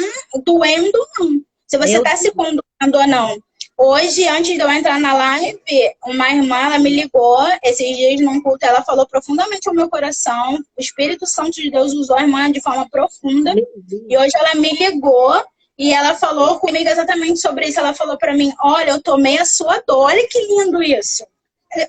doendo ou não. Se você tá se conduzindo ou não. Hoje, antes de eu entrar na live, uma irmã, ela me ligou, esses dias num culto, ela falou profundamente ao meu coração, o Espírito Santo de Deus usou a irmã de forma profunda, e hoje ela me ligou, e ela falou comigo exatamente sobre isso, ela falou pra mim, olha, eu tomei a sua dor, olha que lindo isso.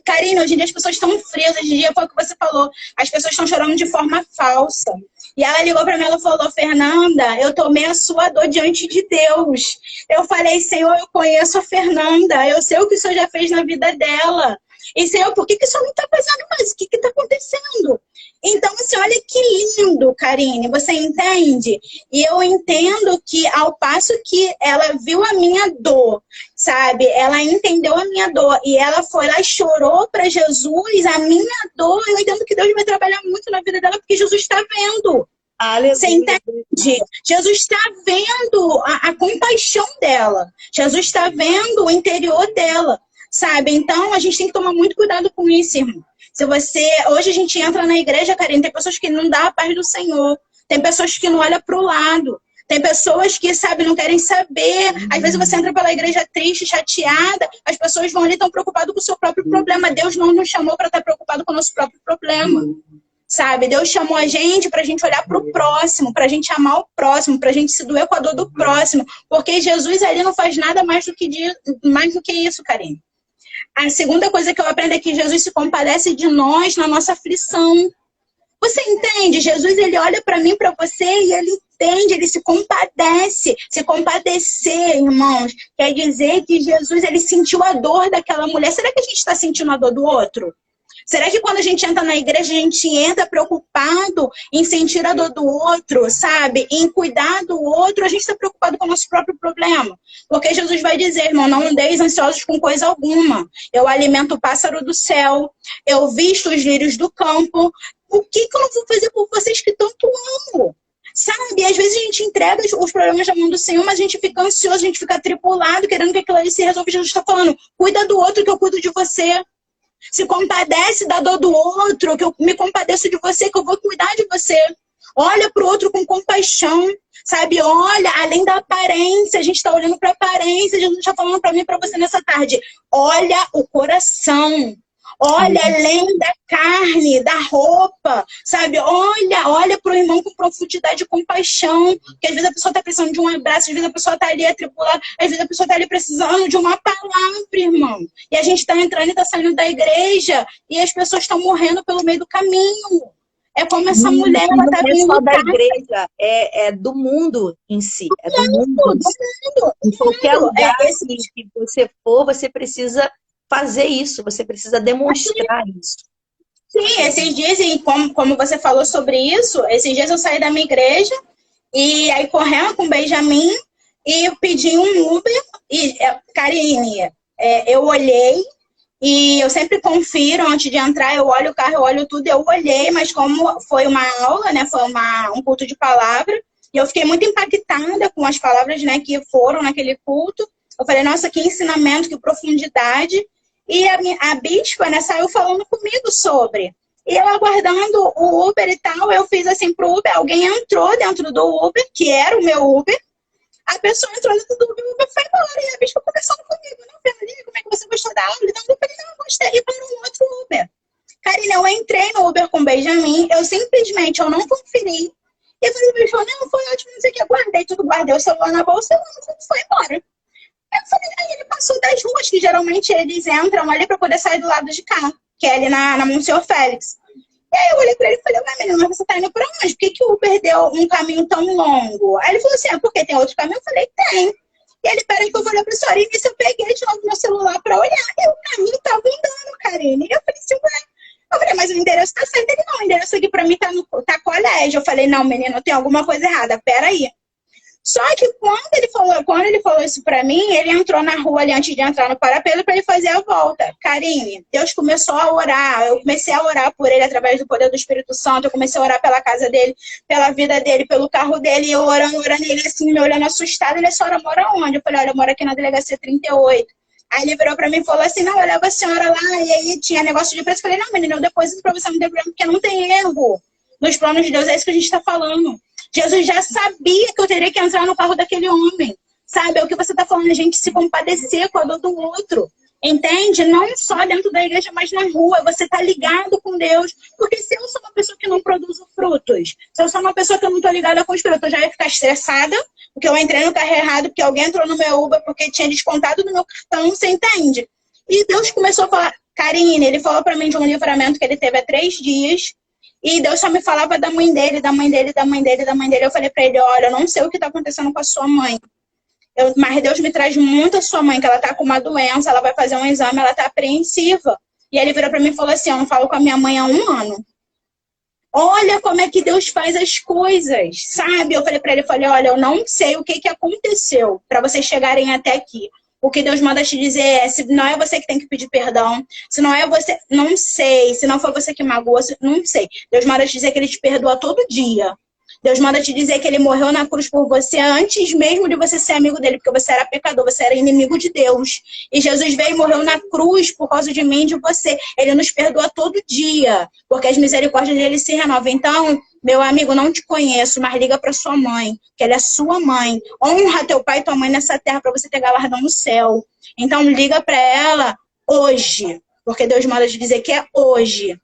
Karine, hoje em dia as pessoas estão frias, hoje em dia foi o que você falou, as pessoas estão chorando de forma falsa. E ela ligou para mim, ela falou, Fernanda, eu tomei a sua dor diante de Deus. Eu falei, Senhor, eu conheço a Fernanda, eu sei o que o Senhor já fez na vida dela. E, Senhor, por que o Senhor não está fazendo mais? O que está acontecendo? Então, assim, olha que lindo, Karine, você entende? E eu entendo que ao passo que ela viu a minha dor, sabe? Ela entendeu a minha dor e ela foi lá e chorou para Jesus a minha dor. Eu entendo que Deus vai trabalhar muito na vida dela porque Jesus está vendo. Você Aleluia. entende? Jesus está vendo a compaixão dela. Jesus está vendo o interior dela, sabe? Então, a gente tem que tomar muito cuidado com isso, irmão. Se você... Hoje a gente entra na igreja, Karine, tem pessoas que não dão a paz do Senhor. Tem pessoas que não olham para o lado. Tem pessoas que, sabe, não querem saber. Às vezes você entra pela igreja triste, chateada, as pessoas vão ali tão preocupadas com o seu próprio problema. Deus não nos chamou para estar preocupado com o nosso próprio problema. Sabe, Deus chamou a gente pra gente olhar pro próximo, pra gente amar o próximo, pra gente se doer com a dor do próximo, porque Jesus ali não faz nada mais do que isso, Karine. A segunda coisa que eu aprendo é que Jesus se compadece de nós na nossa aflição. Você entende? Jesus, ele olha pra mim, pra você, e ele entende, ele se compadece. Se compadecer, irmãos, quer dizer que Jesus, ele sentiu a dor daquela mulher. Será que a gente está sentindo a dor do outro? Será que quando a gente entra na igreja, a gente entra preocupado em sentir a dor do outro, sabe? Em cuidar do outro, a gente está preocupado com o nosso próprio problema. Porque Jesus vai dizer, irmão, não andeis ansiosos com coisa alguma. Eu alimento o pássaro do céu, eu visto os lírios do campo. O que eu não vou fazer por vocês que tanto amo? Sabe? Às vezes a gente entrega os problemas na mão do Senhor, mas a gente fica ansioso, a gente fica atribulado, querendo que aquilo ali se resolva. Jesus está falando, cuida do outro que eu cuido de você. Se compadece da dor do outro, que eu me compadeço de você, que eu vou cuidar de você. Olha para o outro com compaixão, sabe? Olha, além da aparência, a gente está olhando para a aparência, Jesus está falando para mim e para você nessa tarde. Olha o coração. Olha além da carne, da roupa, sabe? Olha para o irmão com profundidade e compaixão. Que às vezes a pessoa está precisando de um abraço, às vezes a pessoa está ali atribulada, às vezes a pessoa está ali precisando de uma palavra, irmão. E a gente está entrando e está saindo da igreja e as pessoas estão morrendo pelo meio do caminho. É como essa mulher, ela está vindo. Não é só da igreja, é do mundo em si. É do mundo. Em qualquer lugar que você for, você precisa fazer isso, você precisa demonstrar isso. Sim, esses dias, como você falou sobre isso, esses dias eu saí da minha igreja e aí correndo com o Benjamin e eu pedi um Uber e, Karine, eu olhei e eu sempre confiro antes de entrar, eu olho o carro, eu olho tudo, eu olhei, mas como foi uma aula, né, foi um culto de palavra, e eu fiquei muito impactada com as palavras, né, que foram naquele culto. Eu falei, nossa, que ensinamento, que profundidade. E a bispa, né, saiu falando comigo sobre. E eu aguardando o Uber e tal, eu fiz assim pro Uber, alguém entrou dentro do Uber, que era o meu Uber. A pessoa entrou dentro do Uber, o Uber foi embora. E a bispa conversando comigo. Não, Fernanda, como é que você gostou da aula? Então, eu falei, não, eu gostei. E para um outro Uber. Karine, eu entrei no Uber com o Benjamin, eu simplesmente, eu não conferi. E eu falei, bispa, não, foi ótimo, não sei o que. Eu guardei tudo, guardei o celular na bolsa e foi embora. Eu falei, aí ele passou das ruas, que geralmente eles entram ali para poder sair do lado de cá, que é ali na Monsenhor Félix. E aí eu olhei para ele e falei, menino, mas você tá indo para onde? Por que o Uber deu um caminho tão longo? Aí ele falou assim, porque tem outro caminho? Eu falei, tem. E ele, peraí que eu vou olhar para a senhora. E nisso eu peguei de novo meu celular para olhar. E o caminho tava andando, Karine. E eu falei assim, ué. Eu falei, mas o endereço tá certo. Ele, não, o endereço aqui para mim tá colégio. Eu falei, não, menino, tem alguma coisa errada, peraí. Só que quando ele falou isso pra mim, ele entrou na rua ali antes de entrar no Parapeito para ele fazer a volta. Karine, Deus começou a orar. Eu comecei a orar por ele através do poder do Espírito Santo. Eu comecei a orar pela casa dele, pela vida dele, pelo carro dele. E eu orando, ele assim, me olhando assustado. Ele, a senhora mora onde? Eu falei, olha, eu moro aqui na delegacia 38. Aí ele virou pra mim e falou assim, não, eu levo a senhora lá. E aí tinha negócio de preço. Eu falei, não, menina, eu deposito pra você, não tem problema, porque não tem erro. Nos planos de Deus, é isso que a gente tá falando. Jesus já sabia que eu teria que entrar no carro daquele homem. Sabe? É o que você está falando, a gente se compadecer com a dor do outro. Entende? Não só dentro da igreja, mas na rua. Você está ligado com Deus. Porque se eu sou uma pessoa que não produz frutos, se eu sou uma pessoa que eu não estou ligada com os frutos, eu já ia ficar estressada, porque eu entrei no carro errado, porque alguém entrou no meu Uber, porque tinha descontado do meu cartão, você entende? E Deus começou a falar, Karine, ele falou para mim de um livramento que ele teve há 3 dias, e Deus só me falava da mãe dele, da mãe dele, da mãe dele, da mãe dele. Eu falei pra ele, olha, eu não sei o que tá acontecendo com a sua mãe. Mas Deus me traz muito a sua mãe, que ela tá com uma doença, ela vai fazer um exame, ela tá apreensiva. E ele virou pra mim e falou assim, eu não falo com a minha mãe há 1 ano. Olha como é que Deus faz as coisas, sabe? Eu falei pra ele, olha, eu não sei o que aconteceu pra vocês chegarem até aqui. O que Deus manda te dizer é, se não é você que tem que pedir perdão, se não é você, não sei, se não foi você que magoou, não sei. Deus manda te dizer que ele te perdoa todo dia. Deus manda te dizer que ele morreu na cruz por você antes mesmo de você ser amigo dele, porque você era pecador, você era inimigo de Deus. E Jesus veio e morreu na cruz por causa de mim e de você. Ele nos perdoa todo dia, porque as misericórdias dele se renovam. Então, meu amigo, não te conheço, mas liga para sua mãe, que ela é sua mãe. Honra teu pai e tua mãe nessa terra para você ter galardão no céu. Então, liga para ela hoje, porque Deus manda te dizer que é hoje.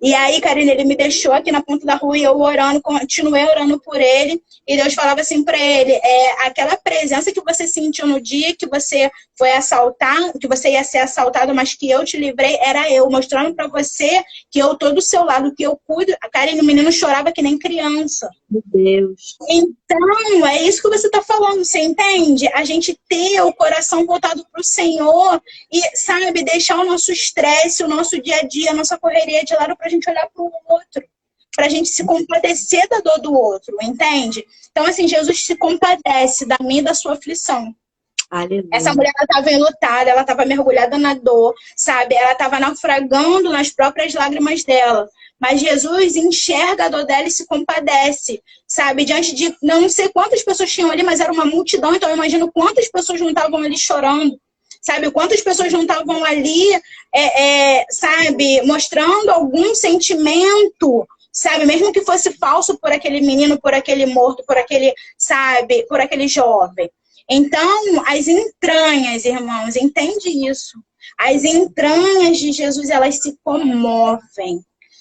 E aí, Karine, ele me deixou aqui na ponta da rua e eu orando, continuei orando por ele. E Deus falava assim para ele, aquela presença que você sentiu no dia que você foi assaltar, que você ia ser assaltado, mas que eu te livrei, era eu, mostrando para você que eu tô do seu lado, que eu cuido. Karine, o menino chorava que nem criança. Meu Deus. Então, é isso que você está falando, você entende? A gente ter o coração voltado para o Senhor e, sabe, deixar o nosso estresse, o nosso dia a dia, a nossa correria de lado para a gente olhar para o outro, para a gente se compadecer da dor do outro, entende? Então, assim, Jesus se compadece da minha e da sua aflição. Aleluia. Essa mulher, ela estava enlutada, ela estava mergulhada na dor, sabe? Ela estava naufragando nas próprias lágrimas dela. Mas Jesus enxerga a dor dela e se compadece, sabe? Diante de não sei quantas pessoas tinham ali, mas era uma multidão, então eu imagino quantas pessoas não estavam ali chorando, sabe? Quantas pessoas não estavam ali, sabe? Mostrando algum sentimento, sabe? Mesmo que fosse falso por aquele menino, por aquele morto, por aquele, sabe? Por aquele jovem. Então, as entranhas, irmãos, entende isso? As entranhas de Jesus, elas se comovem,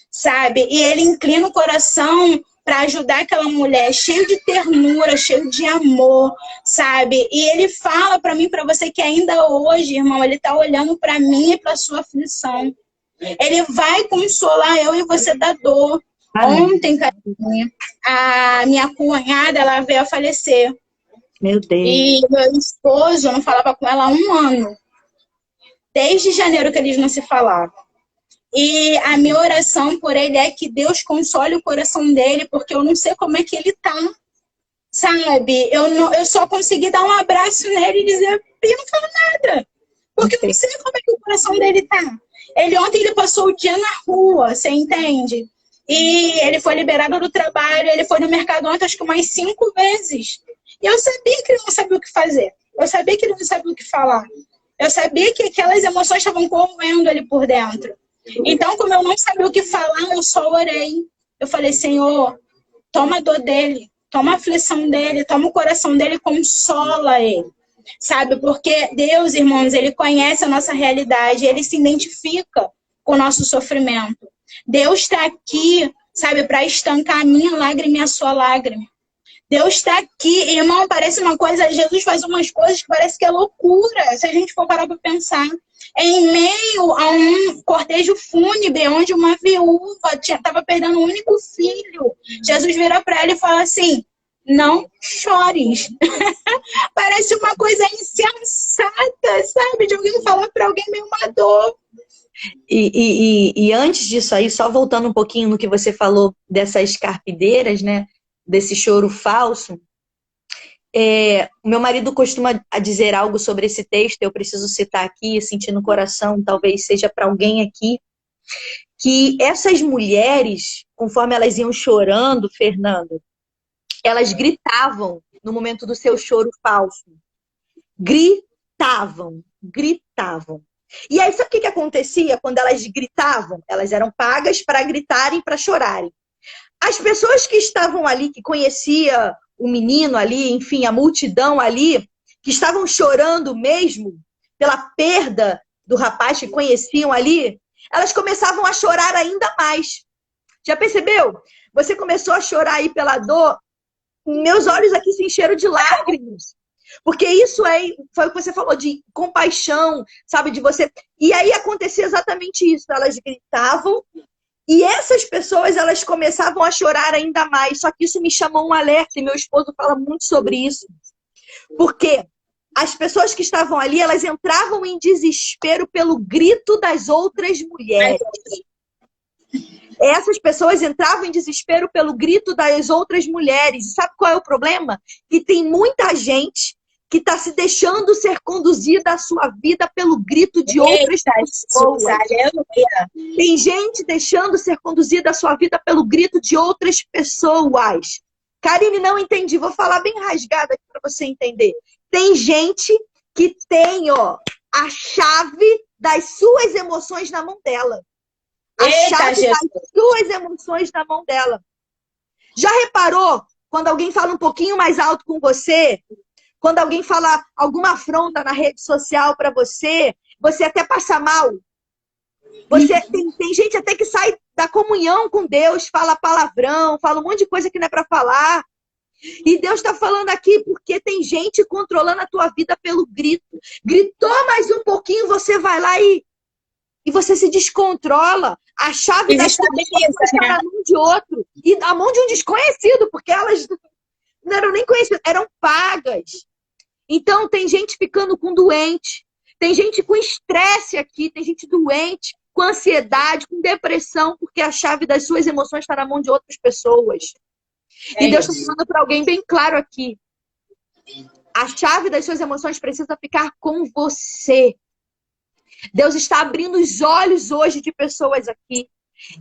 sabe? E ele inclina o coração para ajudar aquela mulher, cheio de ternura, cheio de amor, sabe? E ele fala para mim, para você, que ainda hoje, irmão, ele está olhando para mim e para sua aflição. Ele vai consolar eu e você da dor. Ontem, Karine, a minha cunhada, ela veio a falecer. Meu Deus. E meu esposo, eu não falava com ela há 1 ano. Desde janeiro que eles não se falavam. E a minha oração por ele é que Deus console o coração dele, porque eu não sei como é que ele tá, sabe? Eu só consegui dar um abraço nele e dizer, e não falo nada. Porque eu não sei como é que o coração dele tá. Ontem ele passou o dia na rua, você entende? E ele foi liberado do trabalho, ele foi no mercado ontem, acho que umas 5 vezes. E eu sabia que ele não sabia o que fazer. Eu sabia que ele não sabia o que falar. Eu sabia que aquelas emoções estavam corroendo ele por dentro. Então, como eu não sabia o que falar, eu só orei. Eu falei, Senhor, toma a dor dele, toma a aflição dele, toma o coração dele, consola ele. Sabe? Porque Deus, irmãos, ele conhece a nossa realidade, ele se identifica com o nosso sofrimento. Deus está aqui, sabe, para estancar a minha lágrima e a sua lágrima. Deus está aqui, irmão, parece uma coisa, Jesus faz umas coisas que parece que é loucura, se a gente for parar para pensar. Em meio a um cortejo fúnebre, onde uma viúva estava perdendo um único filho, Jesus vira para ela e fala assim, não chores. Parece uma coisa insensata, sabe? De alguém falar para alguém meio uma dor. E antes disso aí, só voltando um pouquinho no que você falou dessas carpideiras, né? Desse choro falso, o meu marido costuma dizer algo sobre esse texto, eu preciso citar aqui, sentindo no coração, talvez seja para alguém aqui, que essas mulheres, conforme elas iam chorando, Fernando, elas gritavam no momento do seu choro falso. Gritavam. E aí, sabe o que acontecia quando elas gritavam? Elas eram pagas para gritarem, para chorarem. As pessoas que estavam ali, que conhecia o menino ali, enfim, a multidão ali, que estavam chorando mesmo pela perda do rapaz que conheciam ali, elas começavam a chorar ainda mais. Já percebeu? Você começou a chorar aí pela dor, meus olhos aqui se encheram de lágrimas. Porque isso foi o que você falou, de compaixão, sabe, de você... E aí acontecia exatamente isso, elas gritavam, e essas pessoas, elas começavam a chorar ainda mais. Só que isso me chamou um alerta, e meu esposo fala muito sobre isso. Porque as pessoas que estavam ali, elas entravam em desespero pelo grito das outras mulheres. Essas pessoas entravam em desespero pelo grito das outras mulheres. E sabe qual é o problema? Que tem muita gente que está se deixando ser conduzida a sua vida pelo grito de outras pessoas. Tem gente deixando ser conduzida a sua vida pelo grito de outras pessoas. Karine, não entendi. Vou falar bem rasgada aqui para você entender. Tem gente que tem, ó, a chave das suas emoções na mão dela. A chave das suas emoções na mão dela. Já reparou quando alguém fala um pouquinho mais alto com você? Quando alguém fala alguma afronta na rede social para você, você até passa mal. Tem gente até que sai da comunhão com Deus, fala palavrão, fala um monte de coisa que não é para falar. E Deus está falando aqui porque tem gente controlando a tua vida pelo grito. Gritou mais um pouquinho, você vai lá e você se descontrola. A chave da sua vida está na mão de outro. E na mão de um desconhecido, porque elas não eram nem conhecidas, eram pagas. Então tem gente ficando com doente, tem gente com estresse aqui, tem gente doente, com ansiedade, com depressão, porque a chave das suas emoções está na mão de outras pessoas. E Deus está falando para alguém bem claro aqui. A chave das suas emoções precisa ficar com você. Deus está abrindo os olhos hoje de pessoas aqui.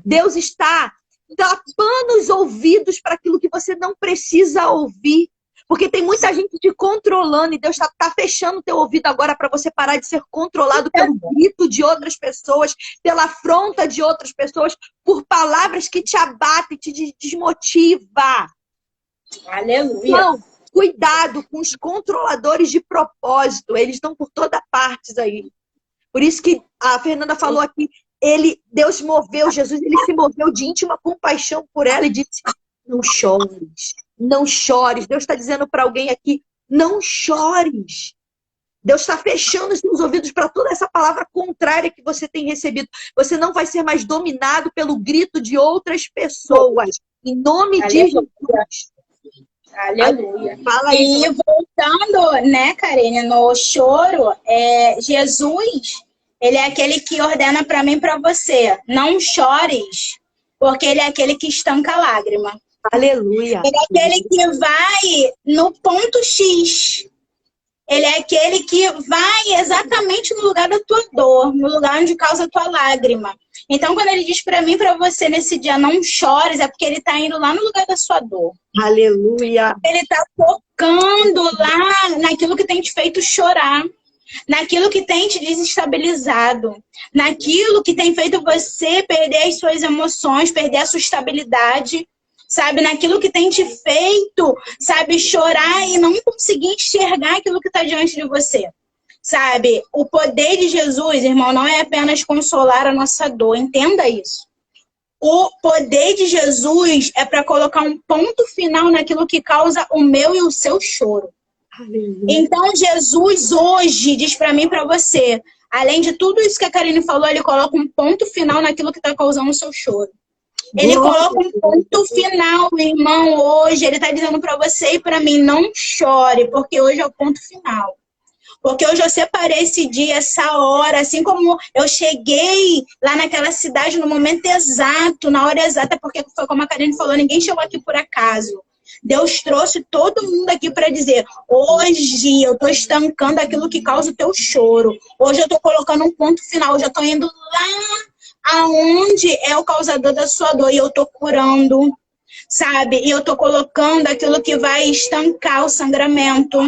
Deus está tapando os ouvidos para aquilo que você não precisa ouvir. Porque tem muita gente te controlando e Deus está fechando o teu ouvido agora para você parar de ser controlado pelo grito de outras pessoas, pela afronta de outras pessoas, por palavras que te abatem, te desmotiva. Aleluia. Então, cuidado com os controladores de propósito. Eles estão por toda parte aí. Por isso que a Fernanda falou aqui, Deus moveu, Jesus, ele se moveu de íntima compaixão por ela e disse, não chores, não chores. Deus está dizendo para alguém aqui, não chores. Deus está fechando os seus ouvidos para toda essa palavra contrária que você tem recebido. Você não vai ser mais dominado pelo grito de outras pessoas. Em nome de Jesus. Aleluia. Fala e voltando, né, Karine, no choro, Jesus, ele é aquele que ordena para mim e para você, não chores, porque ele é aquele que estanca a lágrima. Aleluia. Ele é aquele que vai no ponto X. Ele é aquele que vai exatamente no lugar da tua dor, no lugar onde causa a tua lágrima. Então, quando ele diz para mim, para você, nesse dia, não chores, é porque ele está indo lá no lugar da sua dor. Aleluia. Ele está focando lá naquilo que tem te feito chorar, naquilo que tem te desestabilizado, naquilo que tem feito você perder as suas emoções, perder a sua estabilidade, sabe? Naquilo que tem te feito, sabe, chorar e não conseguir enxergar aquilo que está diante de você. Sabe, o poder de Jesus, irmão, não é apenas consolar a nossa dor, entenda isso. O poder de Jesus é para colocar um ponto final naquilo que causa o meu e o seu choro. Aleluia. Então Jesus hoje diz para mim e para você, além de tudo isso que a Karine falou, ele coloca um ponto final naquilo que está causando o seu choro. Ele coloca um ponto final, irmão, hoje. Ele está dizendo para você e para mim, não chore, porque hoje é o ponto final. Porque hoje eu separei esse dia, essa hora, assim como eu cheguei lá naquela cidade no momento exato, na hora exata, porque foi como a Karine falou, ninguém chegou aqui por acaso. Deus trouxe todo mundo aqui para dizer, hoje eu estou estancando aquilo que causa o teu choro. Hoje eu estou colocando um ponto final, hoje eu estou indo lá aonde é o causador da sua dor e eu estou curando, sabe? E eu estou colocando aquilo que vai estancar o sangramento.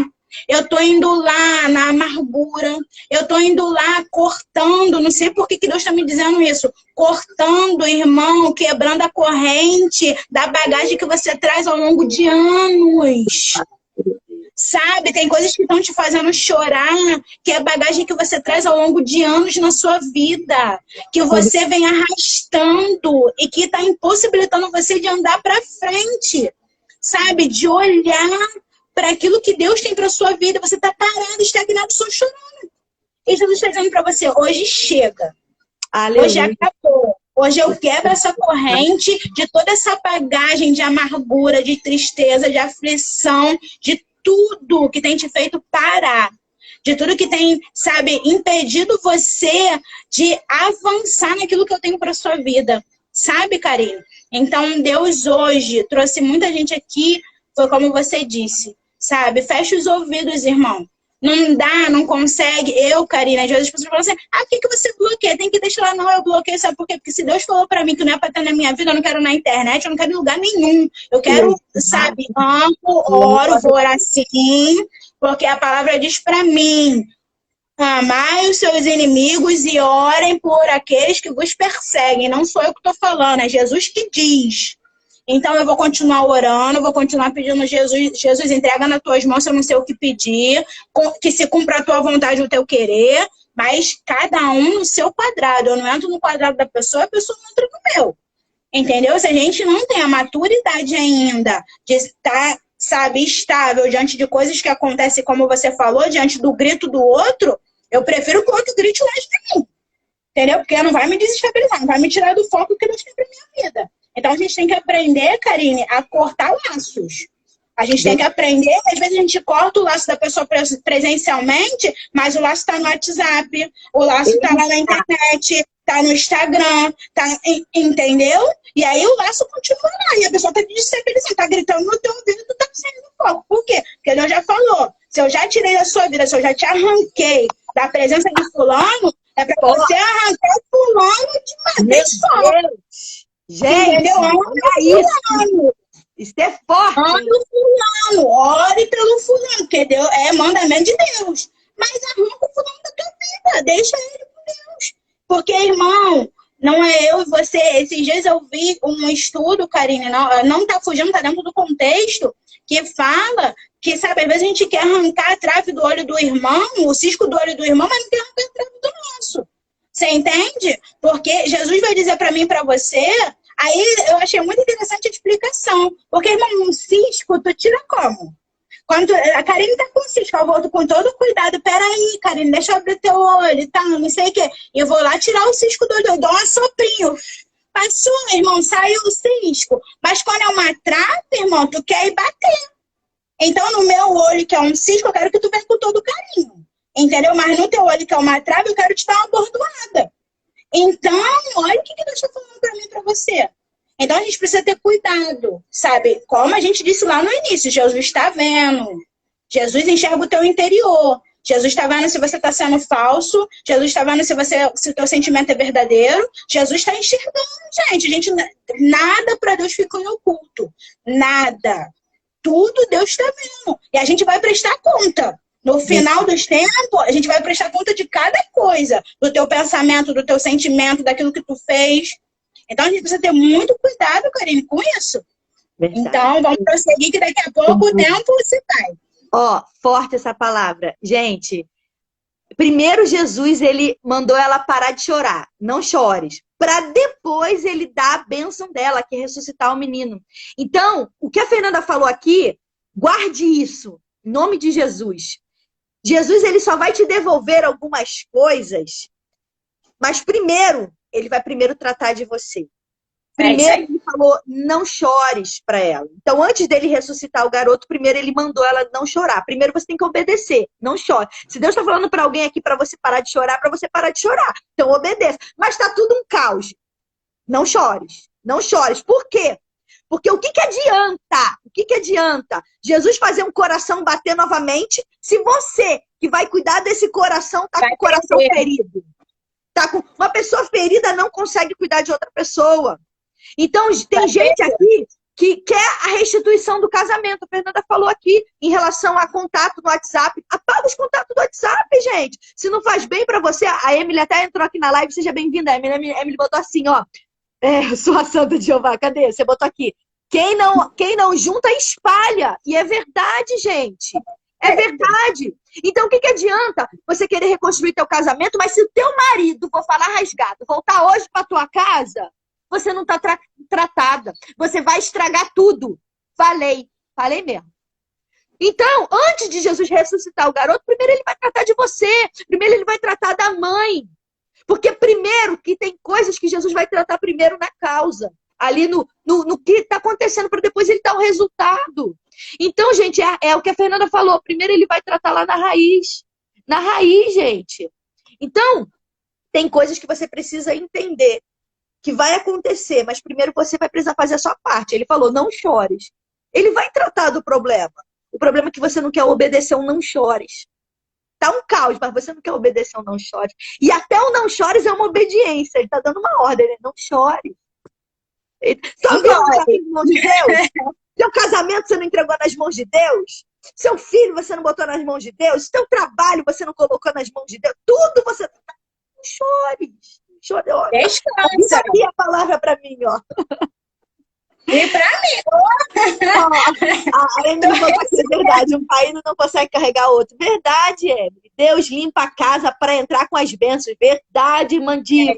Eu tô indo lá na amargura, eu tô indo lá cortando, não sei por que Deus está me dizendo isso, cortando, irmão, quebrando a corrente da bagagem que você traz ao longo de anos. Sabe, tem coisas que estão te fazendo chorar, que é a bagagem que você traz ao longo de anos na sua vida, que você vem arrastando e que está impossibilitando você de andar para frente, sabe, de olhar para aquilo que Deus tem para sua vida. Você está parado, estagnado, só chorando. E Jesus está dizendo para você, hoje chega. Aleluia. Hoje acabou. Hoje eu quebro essa corrente de toda essa bagagem de amargura, de tristeza, de aflição, de tudo que tem te feito parar. De tudo que tem, sabe, impedido você de avançar naquilo que eu tenho para sua vida. Sabe, Karine? Então, Deus hoje trouxe muita gente aqui, foi como você disse. Sabe? Fecha os ouvidos, irmão. Não dá, não consegue. Eu, Karina, às vezes as pessoas falam assim, por que você bloqueia? Tem que deixar lá. Não, eu bloqueio, sabe por quê? Porque se Deus falou pra mim que não é pra estar na minha vida, eu não quero na internet, eu não quero em lugar nenhum. Eu quero, sabe, amo, oro, vou orar sim, porque a palavra diz pra mim, amai os seus inimigos e orem por aqueles que vos perseguem. Não sou eu que estou falando, é Jesus que diz. Então eu vou continuar orando, vou continuar pedindo Jesus, entrega nas tuas mãos, eu não sei o que pedir, que se cumpra a tua vontade, o teu querer, mas cada um no seu quadrado. Eu não entro no quadrado da pessoa, a pessoa não entra no meu. Entendeu? Se a gente não tem a maturidade ainda de estar, sabe, estável diante de coisas que acontecem, como você falou, diante do grito do outro, eu prefiro que o outro grite longe de mim. Entendeu? Porque não vai me desestabilizar, não vai me tirar do foco que Deus tem pra minha vida. Então a gente tem que aprender, Karine, a cortar laços. A gente tem que aprender, às vezes a gente corta o laço da pessoa presencialmente, mas o laço está no WhatsApp, o laço está lá na internet, está no Instagram, entendeu? E aí o laço continua lá, e a pessoa está desestabilizando, está gritando no teu ouvido, tu está saindo do foco. Por quê? Porque Deus já falou, se eu já tirei da sua vida, se eu já te arranquei da presença de fulano, é para você arrancar o fulano de uma vez só. Gente, entendeu? Isso é forte. Ore o fulano, ore pelo fulano, porque Deus é mandamento de Deus. Mas arranca o fulano da tua vida, deixa ele com Deus. Porque, irmão, não é eu e você. Esses dias eu vi um estudo, Karine, não tá fugindo, tá dentro do contexto, que fala que, sabe, às vezes a gente quer arrancar a trave do olho do irmão, o cisco do olho do irmão, mas não quer arrancar a trave do nosso. Você entende? Porque Jesus vai dizer para mim e para você. Aí eu achei muito interessante a explicação. Porque, irmão, um cisco, tu tira como? Quando a Karine tá com cisco, eu vou com todo cuidado. Peraí, Karine, deixa eu abrir teu olho e tal, não sei o quê. E eu vou lá tirar o cisco do olho, eu dou um assoprinho. Passou, irmão, saiu o cisco. Mas quando é uma trave, irmão, tu quer ir bater. Então, no meu olho, que é um cisco, eu quero que tu venha com todo carinho. Entendeu? Mas no teu olho, que é uma trave, eu quero te dar uma bordoada. Então, olha o que Deus está falando para mim e para você. Então, a gente precisa ter cuidado, sabe? Como a gente disse lá no início, Jesus está vendo. Jesus enxerga o teu interior. Jesus está vendo se você está sendo falso. Jesus está vendo se o teu sentimento é verdadeiro. Jesus está enxergando, gente. Nada para Deus fica em oculto. Nada. Tudo Deus está vendo. E a gente vai prestar conta. No final dos tempos, a gente vai prestar conta de cada coisa. Do teu pensamento, do teu sentimento, daquilo que tu fez. Então, a gente precisa ter muito cuidado, Karine, com isso. Verdade. Então, vamos prosseguir, que daqui a pouco o tempo se vai. Ó, forte essa palavra. Gente, primeiro Jesus, ele mandou ela parar de chorar. Não chores. Para depois ele dar a bênção dela, que é ressuscitar o menino. Então, o que a Fernanda falou aqui, guarde isso. Em nome de Jesus. Jesus, ele só vai te devolver algumas coisas, mas primeiro, ele vai primeiro tratar de você. Primeiro, ele falou, não chores para ela. Então, antes dele ressuscitar o garoto, primeiro ele mandou ela não chorar. Primeiro você tem que obedecer, não chore. Se Deus está falando para alguém aqui para você parar de chorar, para você parar de chorar. Então, obedeça. Mas está tudo um caos. Não chores, não chores. Por quê? Porque o que adianta? O que adianta Jesus fazer um coração bater novamente se você, que vai cuidar desse coração, tá com o coração ferido? Tá com... Uma pessoa ferida não consegue cuidar de outra pessoa. Então, tem gente aqui que quer a restituição do casamento. A Fernanda falou aqui em relação a contato no WhatsApp. Apaga os contatos do WhatsApp, gente. Se não faz bem pra você, a Emily até entrou aqui na live, seja bem-vinda. A Emily botou assim, ó. Sou a santa de Jeová. Cadê? Você botou aqui. Quem não junta, espalha. E é verdade, gente. É verdade. Então, o que adianta você querer reconstruir teu casamento, mas se o teu marido, vou falar rasgado, voltar hoje pra tua casa, você não tá tratada. Você vai estragar tudo. Falei mesmo. Então, antes de Jesus ressuscitar o garoto, primeiro ele vai tratar de você. Primeiro ele vai tratar da mãe. Porque primeiro que tem coisas que Jesus vai tratar primeiro na causa. Ali no que está acontecendo, para depois ele dar o resultado. Então, gente, é o que a Fernanda falou. Primeiro ele vai tratar lá na raiz. Na raiz, gente. Então, tem coisas que você precisa entender que vai acontecer, mas primeiro você vai precisar fazer a sua parte. Ele falou, não chores. Ele vai tratar do problema. O problema é que você não quer obedecer um não chores. tá um caos, mas você não quer obedecer ao não chores. E até o não chores é uma obediência. Ele tá dando uma ordem, ele não chore. Sua vida não tá nas mãos de Deus? Seu casamento você não entregou nas mãos de Deus? Seu filho você não botou nas mãos de Deus? Seu trabalho você não colocou nas mãos de Deus? Tudo você... Não chore. Chore. Descansa. Aqui a palavra pra mim, ó. E pra mim. A Emily falou que é verdade. Um pai não consegue carregar outro. Verdade, Emily. Deus limpa a casa para entrar com as bênçãos. Verdade, Mandiva.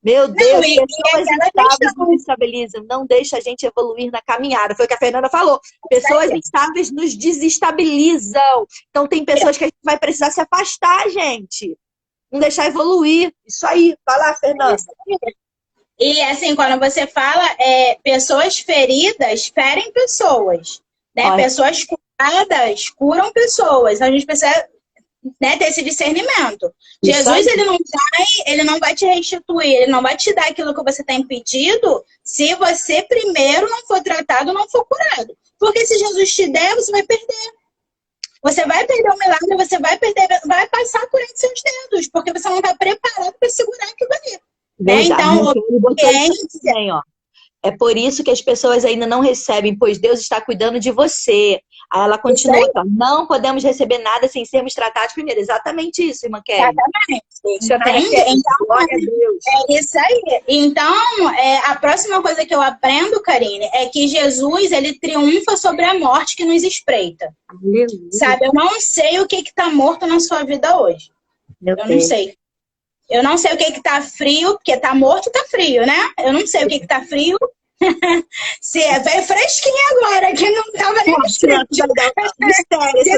Meu Deus, pessoas instáveis nos desestabilizam. Não deixa a gente evoluir na caminhada. Foi o que a Fernanda falou. Pessoas instáveis nos desestabilizam. Então tem pessoas que a gente vai precisar se afastar, gente. Não deixar evoluir. Isso aí. Vai lá, Fernanda. E assim, quando você fala, pessoas feridas ferem pessoas. Né? Pessoas curadas curam pessoas. A gente precisa, né, ter esse discernimento. Isso Jesus, ele não vai te restituir, ele não vai te dar aquilo que você tem pedido se você primeiro não for tratado, não for curado. Porque se Jesus te der, você vai perder. Você vai perder o milagre, você vai passar por entre seus dedos, porque você não está preparado para segurar aquilo ali. Né? Então, obediência... É por isso que as pessoas ainda não recebem, pois Deus está cuidando de você. Aí ela continua, não podemos receber nada sem sermos tratados primeiro. Exatamente isso, irmã Kelly. Exatamente. Então, glória a Deus. É isso aí. Então, a próxima coisa que eu aprendo, Karine, é que Jesus, ele triunfa sobre a morte que nos espreita. Aleluia. Sabe, eu não sei o que está morto na sua vida hoje. Eu não sei. Eu não sei o que tá frio, porque tá morto, tá frio, né? Eu não sei o que tá frio. Se veio fresquinho agora, que não tava nem frio. Se tá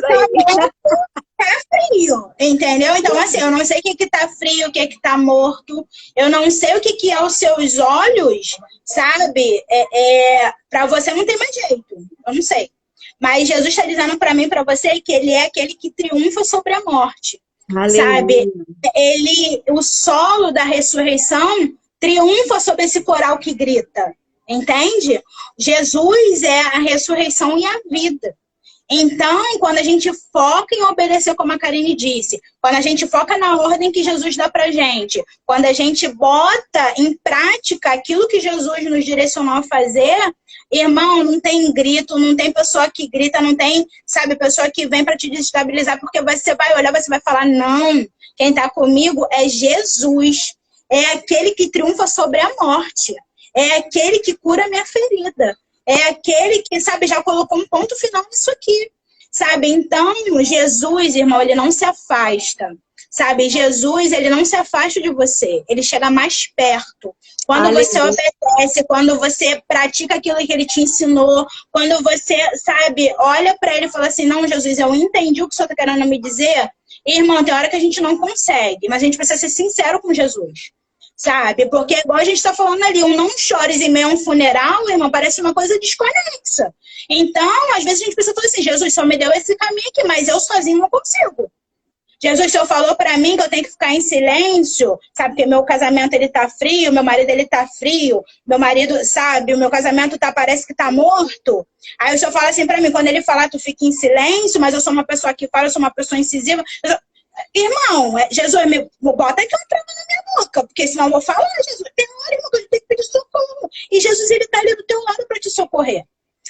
morto, tá frio, entendeu? Então, assim, eu não sei o que tá frio, o que tá morto. Eu não sei o que é aos seus olhos, sabe? Pra você não tem mais jeito. Eu não sei. Mas Jesus está dizendo pra mim, pra você, que ele é aquele que triunfa sobre a morte. Aleluia. Sabe, o solo da ressurreição triunfa sobre esse coral que grita, entende? Jesus é a ressurreição e a vida. Então, quando a gente foca em obedecer, como a Karine disse, quando a gente foca na ordem que Jesus dá pra gente, quando a gente bota em prática aquilo que Jesus nos direcionou a fazer, irmão, não tem grito, não tem pessoa que grita, não tem, sabe, pessoa que vem pra te desestabilizar, porque você vai olhar, você vai falar, não, quem tá comigo é Jesus, é aquele que triunfa sobre a morte, é aquele que cura a minha ferida. É aquele que, sabe, já colocou um ponto final nisso aqui, sabe? Então, Jesus, irmão, ele não se afasta, sabe? Jesus, ele não se afasta de você, ele chega mais perto. Quando você obedece, quando você pratica aquilo que ele te ensinou, quando você, sabe, olha para ele e fala assim, não, Jesus, eu entendi o que o senhor está querendo me dizer. Irmão, tem hora que a gente não consegue, mas a gente precisa ser sincero com Jesus. Sabe? Porque, igual a gente está falando ali, um não chores em meio a um funeral, irmão, parece uma coisa desconexa. Então, às vezes a gente pensa assim, Jesus só me deu esse caminho aqui, mas eu sozinho não consigo. Jesus só falou para mim que eu tenho que ficar em silêncio, sabe? Porque meu casamento, ele tá frio, meu marido, ele tá frio, meu marido, sabe? O meu casamento parece que tá morto. Aí o senhor fala assim para mim, quando ele falar, tu fica em silêncio, mas eu sou uma pessoa que fala, eu sou uma pessoa incisiva. Irmão, Jesus, bota aqui uma trava na minha boca, porque senão eu vou falar, Jesus, tem hora, irmão, que a gente tem que pedir socorro. E Jesus, ele tá ali do teu lado para te socorrer.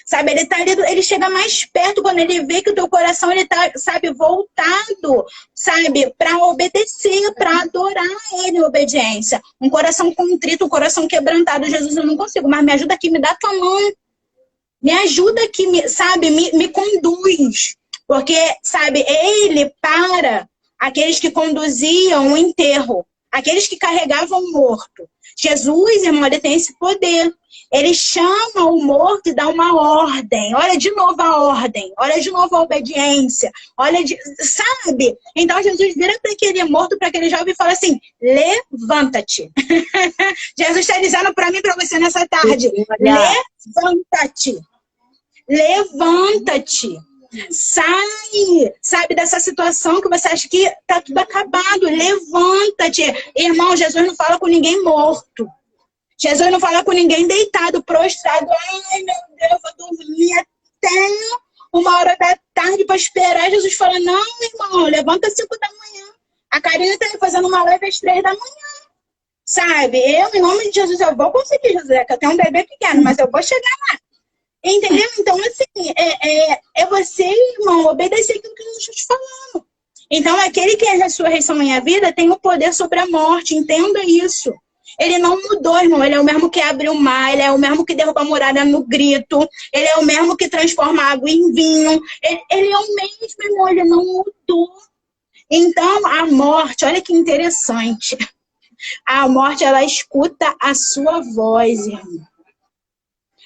Sabe, ele tá ali, ele chega mais perto quando ele vê que o teu coração, ele tá, sabe, voltado, sabe, para obedecer, para adorar ele em obediência. Um coração contrito, um coração quebrantado, Jesus, eu não consigo, mas me ajuda aqui, me dá tua mão. Me ajuda aqui, sabe, me conduz. Porque, sabe, ele para aqueles que conduziam o enterro, aqueles que carregavam o morto. Jesus, irmão, ele tem esse poder. Ele chama o morto e dá uma ordem. Olha de novo a ordem. Olha de novo a obediência. Sabe? Então Jesus vira para aquele morto, para aquele jovem e fala assim, levanta-te. Jesus está dizendo para mim, para você nessa tarde, levanta-te. Levanta-te. Sai, sabe, dessa situação que você acha que tá tudo acabado. Levanta-te. Irmão, Jesus não fala com ninguém morto. Jesus não fala com ninguém deitado, prostrado. Ai, meu Deus, eu vou dormir até 1h da tarde para esperar. Jesus fala, não, irmão, levanta às 5 da manhã. A Karine tá aí fazendo uma live às 3 da manhã. Sabe? Eu, em nome de Jesus, eu vou conseguir, José, que eu tenho um bebê pequeno, mas eu vou chegar lá. Entendeu? Então, assim, é você, irmão, obedecer aquilo que Jesus está te falando. Então, aquele que é a ressurreição em a vida tem o poder sobre a morte. Entenda isso. Ele não mudou, irmão. Ele é o mesmo que abre o mar, ele é o mesmo que derruba a muralha no grito, ele é o mesmo que transforma água em vinho. Ele é o mesmo, irmão, ele não mudou. Então, a morte, olha que interessante. A morte, ela escuta a sua voz, irmão.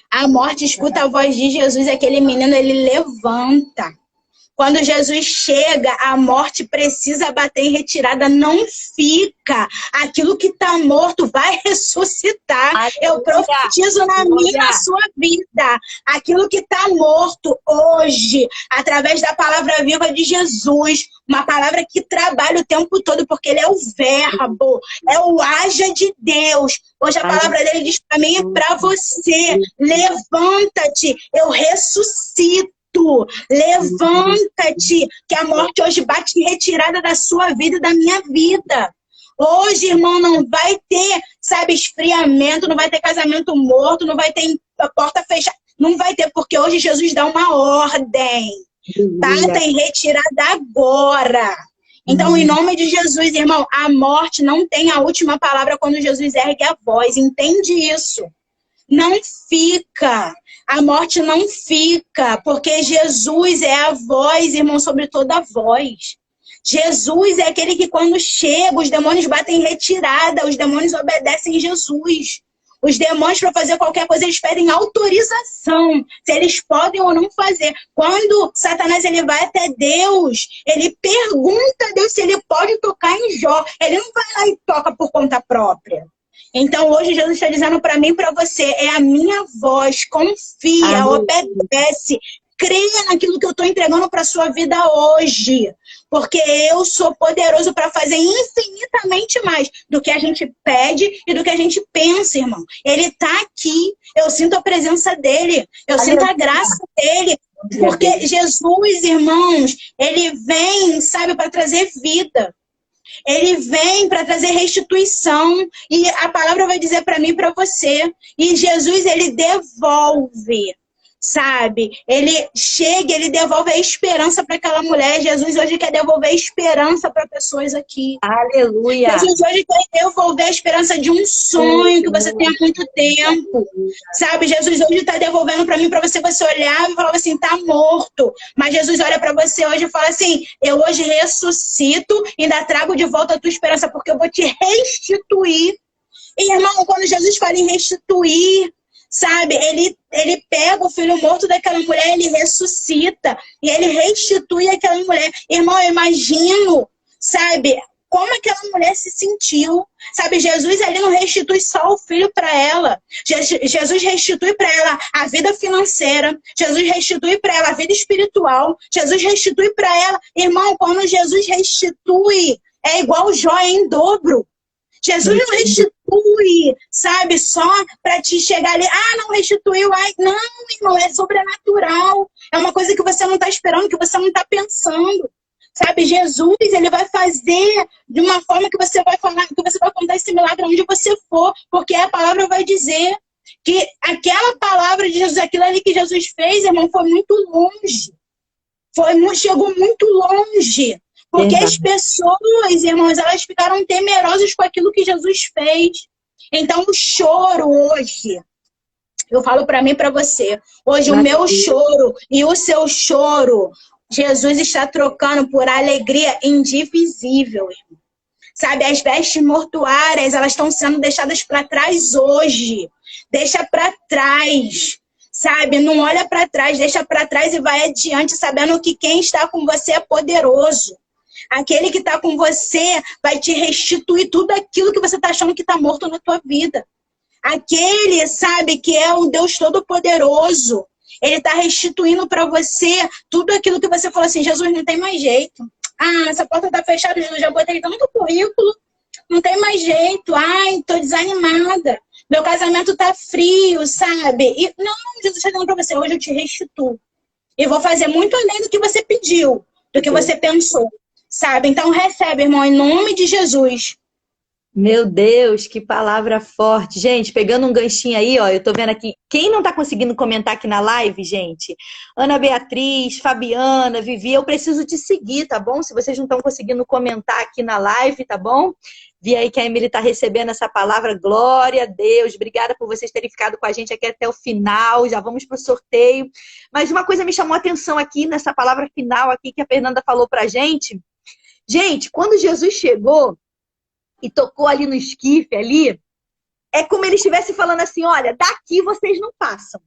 A morte escuta a voz de Jesus, aquele menino, ele levanta. Quando Jesus chega, a morte precisa bater em retirada, não fica. Aquilo que está morto vai ressuscitar. Aleluia. Eu profetizo na minha e na sua vida. Aquilo que está morto hoje, através da palavra viva de Jesus, uma palavra que trabalha o tempo todo, porque ele é o verbo, é o haja de Deus. Hoje a palavra dele diz para mim e para você, levanta-te, eu ressuscito. Levanta-te, que a morte hoje bate em retirada da sua vida e da minha vida. Hoje, irmão, não vai ter, sabe, esfriamento, não vai ter casamento morto, não vai ter porta fechada, não vai ter, porque hoje Jesus dá uma ordem. Tá em retirada agora. Então, em nome de Jesus, irmão, a morte não tem a última palavra quando Jesus ergue a voz. Entende isso? Não fica. A morte não fica, porque Jesus é a voz, irmão, sobre toda a voz. Jesus é aquele que quando chega, os demônios batem em retirada, os demônios obedecem Jesus. Os demônios, para fazer qualquer coisa, eles pedem autorização, se eles podem ou não fazer. Quando Satanás ele vai até Deus, ele pergunta a Deus se ele pode tocar em Jó. Ele não vai lá e toca por conta própria. Então, hoje, Jesus está dizendo para mim e para você, é a minha voz, confia, obedece, creia naquilo que eu estou entregando para a sua vida hoje. Porque eu sou poderoso para fazer infinitamente mais do que a gente pede e do que a gente pensa, irmão. Ele está aqui, eu sinto a presença dele, eu sinto a graça dele. Porque Jesus, irmãos, ele vem, sabe, para trazer vida. Ele vem para trazer restituição. E a palavra vai dizer para mim e para você. E Jesus, ele devolve, sabe? Ele chega, ele devolve a esperança para aquela mulher. Jesus hoje quer devolver a esperança para pessoas aqui. Aleluia. Jesus hoje quer devolver a esperança de um sonho que você tem há muito tempo. Sabe? Jesus hoje está devolvendo para mim, para você olhar e falar assim, tá morto. Mas Jesus olha para você hoje e fala assim, eu hoje ressuscito e ainda trago de volta a tua esperança, porque eu vou te restituir. E, irmão, quando Jesus fala em restituir, sabe, ele pega o filho morto daquela mulher, ele ressuscita e ele restitui aquela mulher. Irmão, eu imagino, sabe, como aquela mulher se sentiu. Sabe, Jesus ali não restitui só o filho para ela. Jesus restitui para ela a vida financeira. Jesus restitui para ela a vida espiritual. Jesus restitui para ela. Irmão, quando Jesus restitui, é igual joia em dobro. Jesus não restitui, sabe, só para te chegar ali. Ah, não restituiu. Ai, não, irmão, é sobrenatural. É uma coisa que você não está esperando, que você não está pensando. Sabe, Jesus, ele vai fazer de uma forma que você vai falar, que você vai contar esse milagre onde você for, porque a palavra vai dizer que aquela palavra de Jesus, aquilo ali que Jesus fez, irmão, foi muito longe. Chegou muito longe. Porque as pessoas, irmãos, elas ficaram temerosas com aquilo que Jesus fez. Então, o choro hoje, eu falo para mim e para você, hoje o meu choro e o seu choro, Jesus está trocando por alegria indivisível, irmão. Sabe, as vestes mortuárias, elas estão sendo deixadas para trás hoje. Deixa para trás, sabe? Não olha para trás, deixa para trás e vai adiante, sabendo que quem está com você é poderoso. Aquele que está com você vai te restituir tudo aquilo que você está achando que está morto na tua vida. Aquele, sabe, que é o Deus Todo-Poderoso. Ele está restituindo para você tudo aquilo que você falou assim, Jesus, não tem mais jeito. Ah, essa porta está fechada, Jesus, já botei tanto currículo. Não tem mais jeito. Ai, estou desanimada. Meu casamento está frio, sabe? E, não, Jesus está dando para você, hoje eu te restituo. e vou fazer muito além do que você pediu, do que você pensou, sabe? Então recebe, irmão, em nome de Jesus. Meu Deus, que palavra forte. Gente, pegando um ganchinho aí, ó, eu tô vendo aqui. Quem não tá conseguindo comentar aqui na live, gente? Ana Beatriz, Fabiana, Vivi, eu preciso te seguir, tá bom? Se vocês não estão conseguindo comentar aqui na live, tá bom? Vi aí que a Emily tá recebendo essa palavra. Glória a Deus. Obrigada por vocês terem ficado com a gente aqui até o final. Já vamos pro sorteio. Mas uma coisa me chamou a atenção aqui nessa palavra final aqui que a Fernanda falou pra gente. Gente, quando Jesus chegou e tocou ali no esquife, ali, é como ele estivesse falando assim, olha, daqui vocês não passam.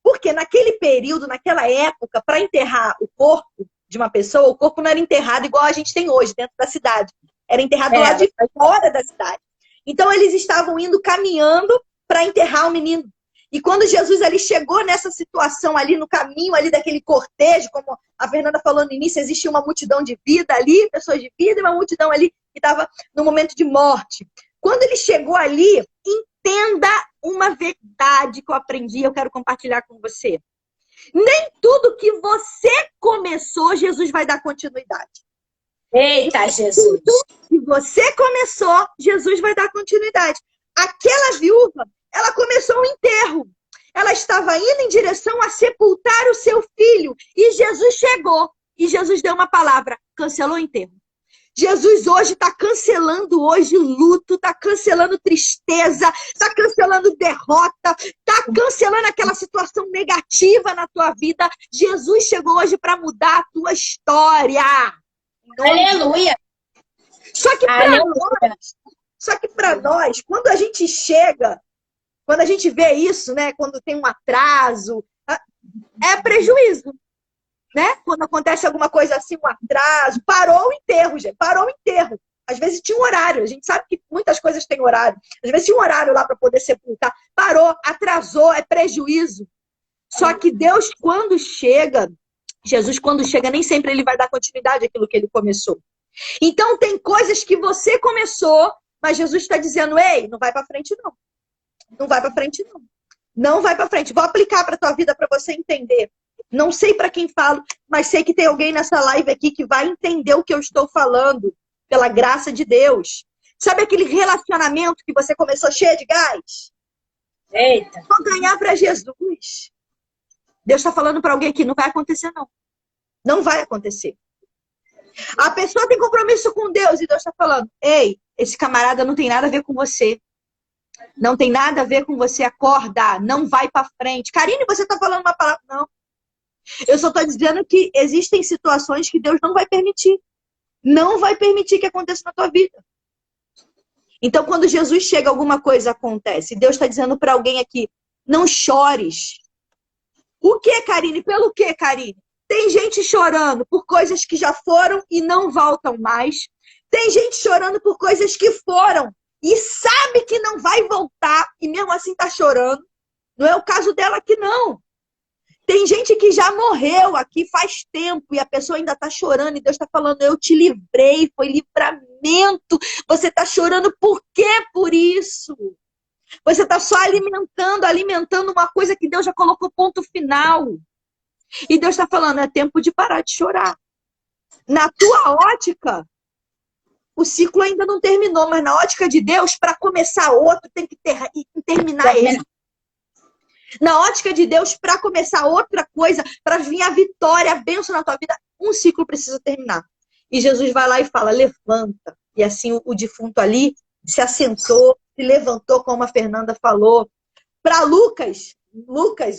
Porque naquele período, naquela época, para enterrar o corpo de uma pessoa, o corpo não era enterrado igual a gente tem hoje, dentro da cidade. Era enterrado lá de fora da cidade. Então, eles estavam indo, caminhando para enterrar o menino. E quando Jesus ali chegou nessa situação ali, no caminho ali daquele cortejo, como a Fernanda falou no início, existia uma multidão de vida ali, pessoas de vida, e uma multidão ali que estava no momento de morte. Quando ele chegou ali, entenda uma verdade que eu aprendi, eu quero compartilhar com você. Nem tudo que você começou, Jesus vai dar continuidade. Eita, Jesus! Tudo que você começou, Jesus vai dar continuidade. Aquela viúva, ela começou o enterro. Ela estava indo em direção a sepultar o seu filho. E Jesus chegou. E Jesus deu uma palavra. Cancelou o enterro. Jesus hoje está cancelando luto, está cancelando tristeza, está cancelando derrota, está cancelando aquela situação negativa na tua vida. Jesus chegou hoje para mudar a tua história. Aleluia! Só que para nós, quando a gente chega, quando a gente vê isso, né, quando tem um atraso, é prejuízo. Né? Quando acontece alguma coisa assim, um atraso, parou o enterro, gente, parou o enterro. Às vezes tinha um horário, a gente sabe que muitas coisas têm horário. Às vezes tinha um horário lá para poder sepultar. Parou, atrasou, é prejuízo. Só que Deus, quando chega, Jesus, quando chega, nem sempre ele vai dar continuidade àquilo que ele começou. Então, tem coisas que você começou, mas Jesus está dizendo, ei, não vai para frente não. Não vai para frente não. Não vai para frente. Vou aplicar para tua vida para você entender. Não sei para quem falo, mas sei que tem alguém nessa live aqui que vai entender o que eu estou falando, pela graça de Deus. Sabe aquele relacionamento que você começou cheio de gás? Eita! Vou ganhar para Jesus. Deus está falando para alguém aqui, não vai acontecer não. Não vai acontecer. A pessoa tem compromisso com Deus e Deus está falando, ei, esse camarada não tem nada a ver com você. Não tem nada a ver com você, acorda, não vai para frente. Karine, você está falando uma palavra? Não. Eu só estou dizendo que existem situações que Deus não vai permitir. Não vai permitir que aconteça na tua vida. Então, quando Jesus chega, alguma coisa acontece. Deus está dizendo para alguém aqui, não chores. O que, Karine? Pelo que, Karine? Tem gente chorando por coisas que já foram e não voltam mais. Tem gente chorando por coisas que foram e sabe que não vai voltar e mesmo assim está chorando. Não é o caso dela aqui, não. Tem gente que já morreu aqui faz tempo e a pessoa ainda está chorando e Deus está falando, eu te livrei, foi livramento. Você está chorando por quê por isso? Você está só alimentando uma coisa que Deus já colocou ponto final. E Deus está falando, é tempo de parar de chorar. Na tua ótica, o ciclo ainda não terminou, mas na ótica de Deus, para começar outro, tem que terminar ele. Na ótica de Deus, para começar outra coisa, para vir a vitória, a bênção na tua vida, um ciclo precisa terminar. E Jesus vai lá e fala, levanta. E assim o defunto ali se assentou, se levantou, como a Fernanda falou. Para Lucas,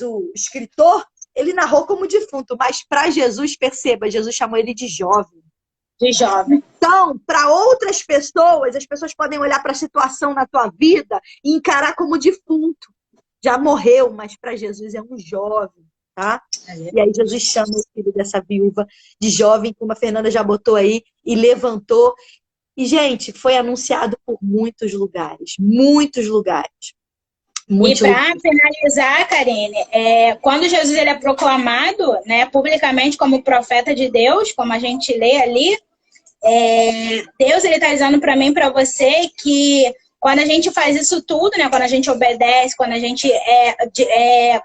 o escritor, ele narrou como defunto, mas para Jesus, perceba, Jesus chamou ele de jovem. De jovem. Então, para outras pessoas, as pessoas podem olhar para a situação na tua vida e encarar como defunto. Já morreu, mas para Jesus é um jovem, tá? E aí Jesus chama o filho dessa viúva de jovem, como a Fernanda já botou aí, e levantou. E, gente, foi anunciado por muitos lugares. Muitos lugares. E para finalizar, Karine, quando Jesus ele é proclamado, né, publicamente como profeta de Deus, como a gente lê ali, Deus ele está dizendo para mim e para você que quando a gente faz isso tudo, né, quando a gente obedece, quando a gente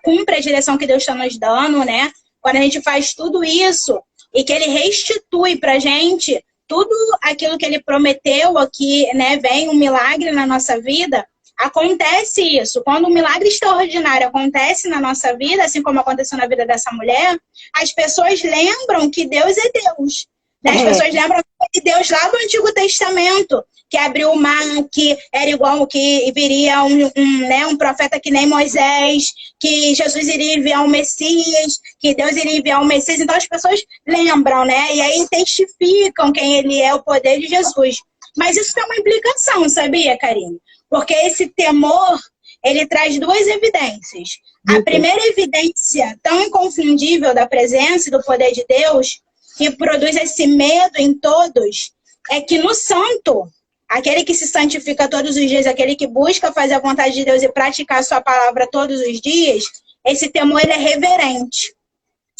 cumpre a direção que Deus está nos dando, né, quando a gente faz tudo isso e que ele restitui pra gente tudo aquilo que ele prometeu aqui, né, vem um milagre na nossa vida, acontece isso. Quando um milagre extraordinário acontece na nossa vida, assim como aconteceu na vida dessa mulher, as pessoas lembram que Deus é Deus. Né? As pessoas lembram de Deus lá do Antigo Testamento, que abriu o mar, que era igual, que viria um profeta que nem Moisés, que Jesus iria enviar um Messias, que Deus iria enviar um Messias. Então as pessoas lembram, né? E aí testificam quem ele é, o poder de Jesus. Mas isso tem uma implicação, sabia, Karine? Porque esse temor, ele traz duas evidências. A primeira evidência tão inconfundível da presença e do poder de Deus, que produz esse medo em todos, é que no santo, aquele que se santifica todos os dias, aquele que busca fazer a vontade de Deus e praticar a sua palavra todos os dias, esse temor ele é reverente,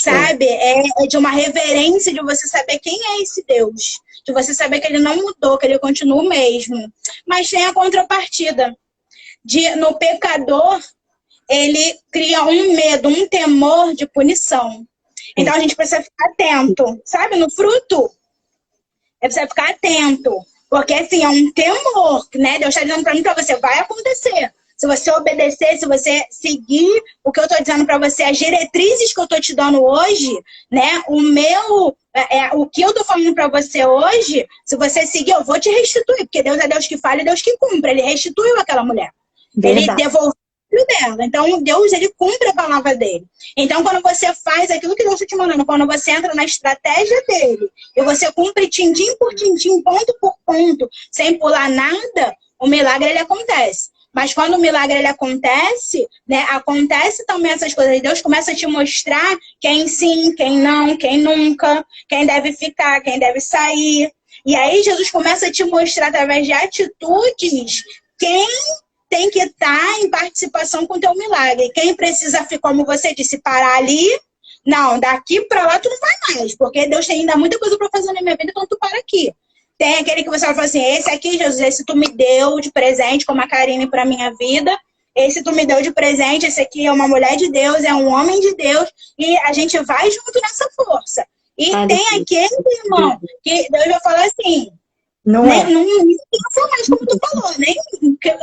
sabe? É de uma reverência de você saber quem é esse Deus, de você saber que ele não mudou, que ele continua o mesmo. Mas tem a contrapartida. No pecador, ele cria um medo, um temor de punição. Então a gente precisa ficar atento, sabe? No fruto, precisa ficar atento. Porque assim, é um temor, né? Deus está dizendo para mim, para você, vai acontecer. Se você obedecer, se você seguir o que eu estou dizendo para você, as diretrizes que eu estou te dando hoje, né? O que eu estou falando para você hoje, se você seguir, eu vou te restituir. Porque Deus é Deus que fala e Deus que cumpre. Ele restituiu aquela mulher. Verdade. Ele devolveu dela. Então, Deus, ele cumpre a palavra dele. Então, quando você faz aquilo que Deus está te mandando, quando você entra na estratégia dele, e você cumpre tintim por tintim, ponto por ponto, sem pular nada, o milagre, ele acontece. Mas quando o milagre, ele acontece, né, acontece também essas coisas. Deus começa a te mostrar quem sim, quem não, quem nunca, quem deve ficar, quem deve sair. E aí, Jesus começa a te mostrar, através de atitudes, quem tem que estar em participação com o teu milagre. Quem precisa, como você disse, parar ali, não, daqui para lá tu não vai mais, porque Deus tem ainda muita coisa para fazer na minha vida, então tu para aqui. Tem aquele que você vai falar assim, esse aqui, Jesus, esse tu me deu de presente, como a Karine para minha vida, esse tu me deu de presente, esse aqui é uma mulher de Deus, é um homem de Deus, e a gente vai junto nessa força. E tem aquele, irmão, que Deus vai falar assim, não pensa mais como tu falou,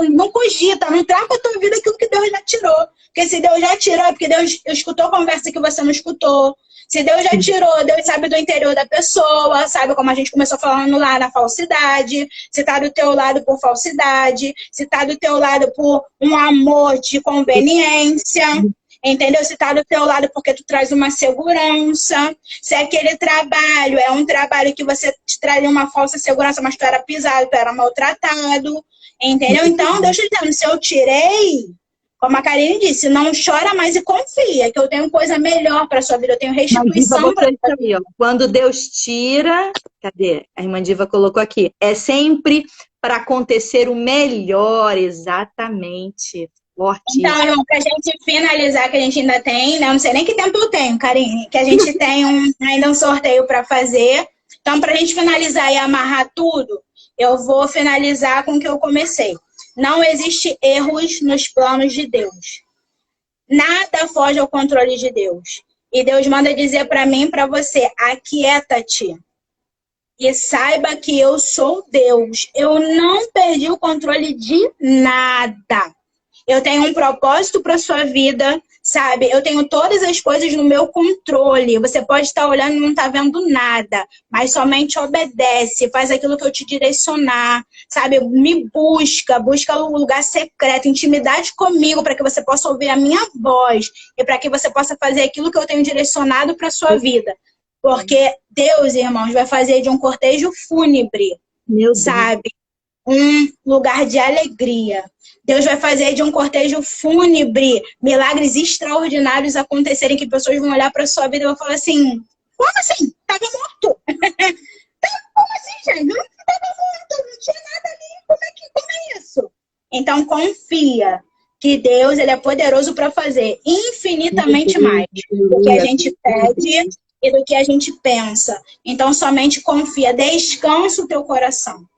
não cogita, não traga a tua vida aquilo que Deus já tirou. Porque se Deus já tirou, é porque Deus escutou a conversa que você não escutou. Se Deus já tirou, Deus sabe do interior da pessoa, sabe como a gente começou falando lá na falsidade, se tá do teu lado por falsidade, se tá do teu lado por um amor de conveniência. Entendeu? Se tá do teu lado porque tu traz uma segurança. Se aquele trabalho é um trabalho que você te traz uma falsa segurança, mas tu era pisado, tu era maltratado. Entendeu? Então, Deus te dizendo, se eu tirei, como a Karine disse, não chora mais e confia, que eu tenho coisa melhor para sua vida, eu tenho restituição para sua vida. Quando Deus tira, cadê? A irmã Diva colocou aqui, é sempre para acontecer o melhor, exatamente. Então, irmão, pra gente finalizar, que a gente ainda tem, né? Eu não sei nem que tempo eu tenho, Karine, que a gente tem ainda um sorteio para fazer. Então, pra gente finalizar e amarrar tudo, eu vou finalizar com o que eu comecei. Não existe erros nos planos de Deus. Nada foge ao controle de Deus. E Deus manda dizer para mim e para você, aquieta-te. E saiba que eu sou Deus. Eu não perdi o controle de nada. Eu tenho um propósito para sua vida, sabe? Eu tenho todas as coisas no meu controle. Você pode estar olhando e não estar vendo nada, mas somente obedece, faz aquilo que eu te direcionar, sabe? Me busca o lugar secreto, intimidade comigo, para que você possa ouvir a minha voz e para que você possa fazer aquilo que eu tenho direcionado para sua vida. Porque Deus, irmãos, vai fazer de um cortejo fúnebre, sabe? Um lugar de alegria. Deus vai fazer de um cortejo fúnebre milagres extraordinários acontecerem, que pessoas vão olhar para sua vida e vão falar assim, como assim? Tava morto? Como assim, gente? Não tava morto, não tinha nada ali. Como é isso? Então confia que Deus, ele é poderoso para fazer infinitamente mais do que a gente pede e do que a gente pensa. Então somente confia, descansa o teu coração.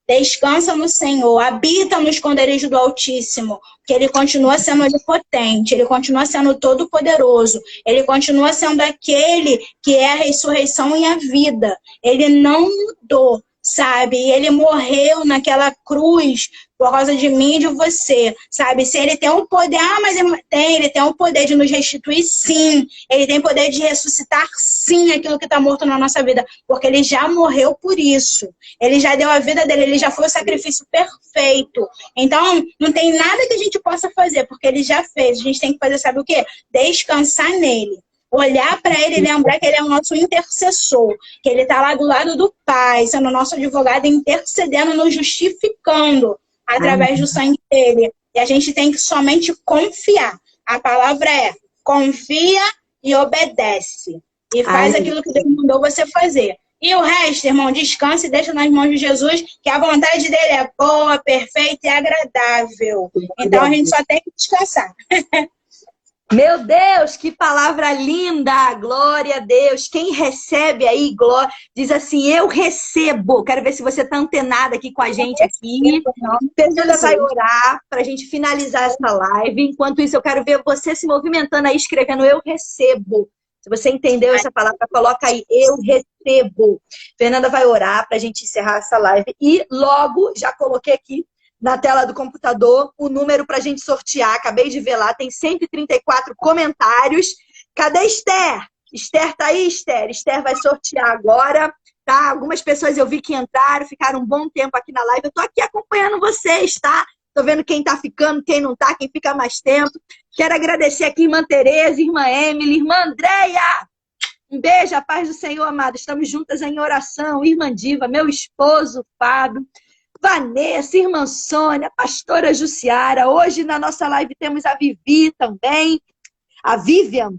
Descansa no Senhor, habita no esconderijo do Altíssimo, que Ele continua sendo onipotente, Ele continua sendo todo-poderoso, Ele continua sendo aquele que é a ressurreição e a vida. Ele não mudou, sabe? E Ele morreu naquela cruz por causa de mim e de você, sabe? Se Ele tem o poder, mas Ele tem o poder de nos restituir, sim. Ele tem o poder de ressuscitar, sim, aquilo que está morto na nossa vida, porque Ele já morreu por isso. Ele já deu a vida dele, Ele já foi o sacrifício perfeito. Então, não tem nada que a gente possa fazer, porque Ele já fez. A gente tem que fazer, sabe o quê? Descansar nele. Olhar para Ele e lembrar que Ele é o nosso intercessor, que Ele está lá do lado do Pai, sendo nosso advogado, intercedendo, nos justificando através do sangue dele. E a gente tem que somente confiar. A palavra é: confia e obedece. E faz aquilo que Deus mandou você fazer. E o resto, irmão, descansa e deixa nas mãos de Jesus, que a vontade dele é boa, perfeita e agradável. Então a gente só tem que descansar. Meu Deus, que palavra linda! Glória a Deus. Quem recebe aí, glória, diz assim: eu recebo. Quero ver se você está antenada aqui com a gente aqui. Fernanda vai orar para a gente finalizar essa live. Enquanto isso, eu quero ver você se movimentando aí, escrevendo eu recebo. Se você entendeu essa palavra, coloca aí, eu recebo. Fernanda vai orar para a gente encerrar essa live. E logo, já coloquei aqui na tela do computador o número para a gente sortear. Acabei de ver lá, tem 134 comentários. Cadê Esther? Esther tá aí, Esther? Esther vai sortear agora, tá? Algumas pessoas eu vi que entraram, ficaram um bom tempo aqui na live. Eu tô aqui acompanhando vocês, tá? Tô vendo quem tá ficando, quem não tá, quem fica mais tempo. Quero agradecer aqui irmã Tereza, irmã Emily, irmã Andréia. Um beijo, a paz do Senhor, amado. Estamos juntas em oração. Irmã Diva, meu esposo, Fábio. Vanessa, irmã Sônia, pastora Jussiara. Hoje na nossa live temos a Vivi também, a Vivian,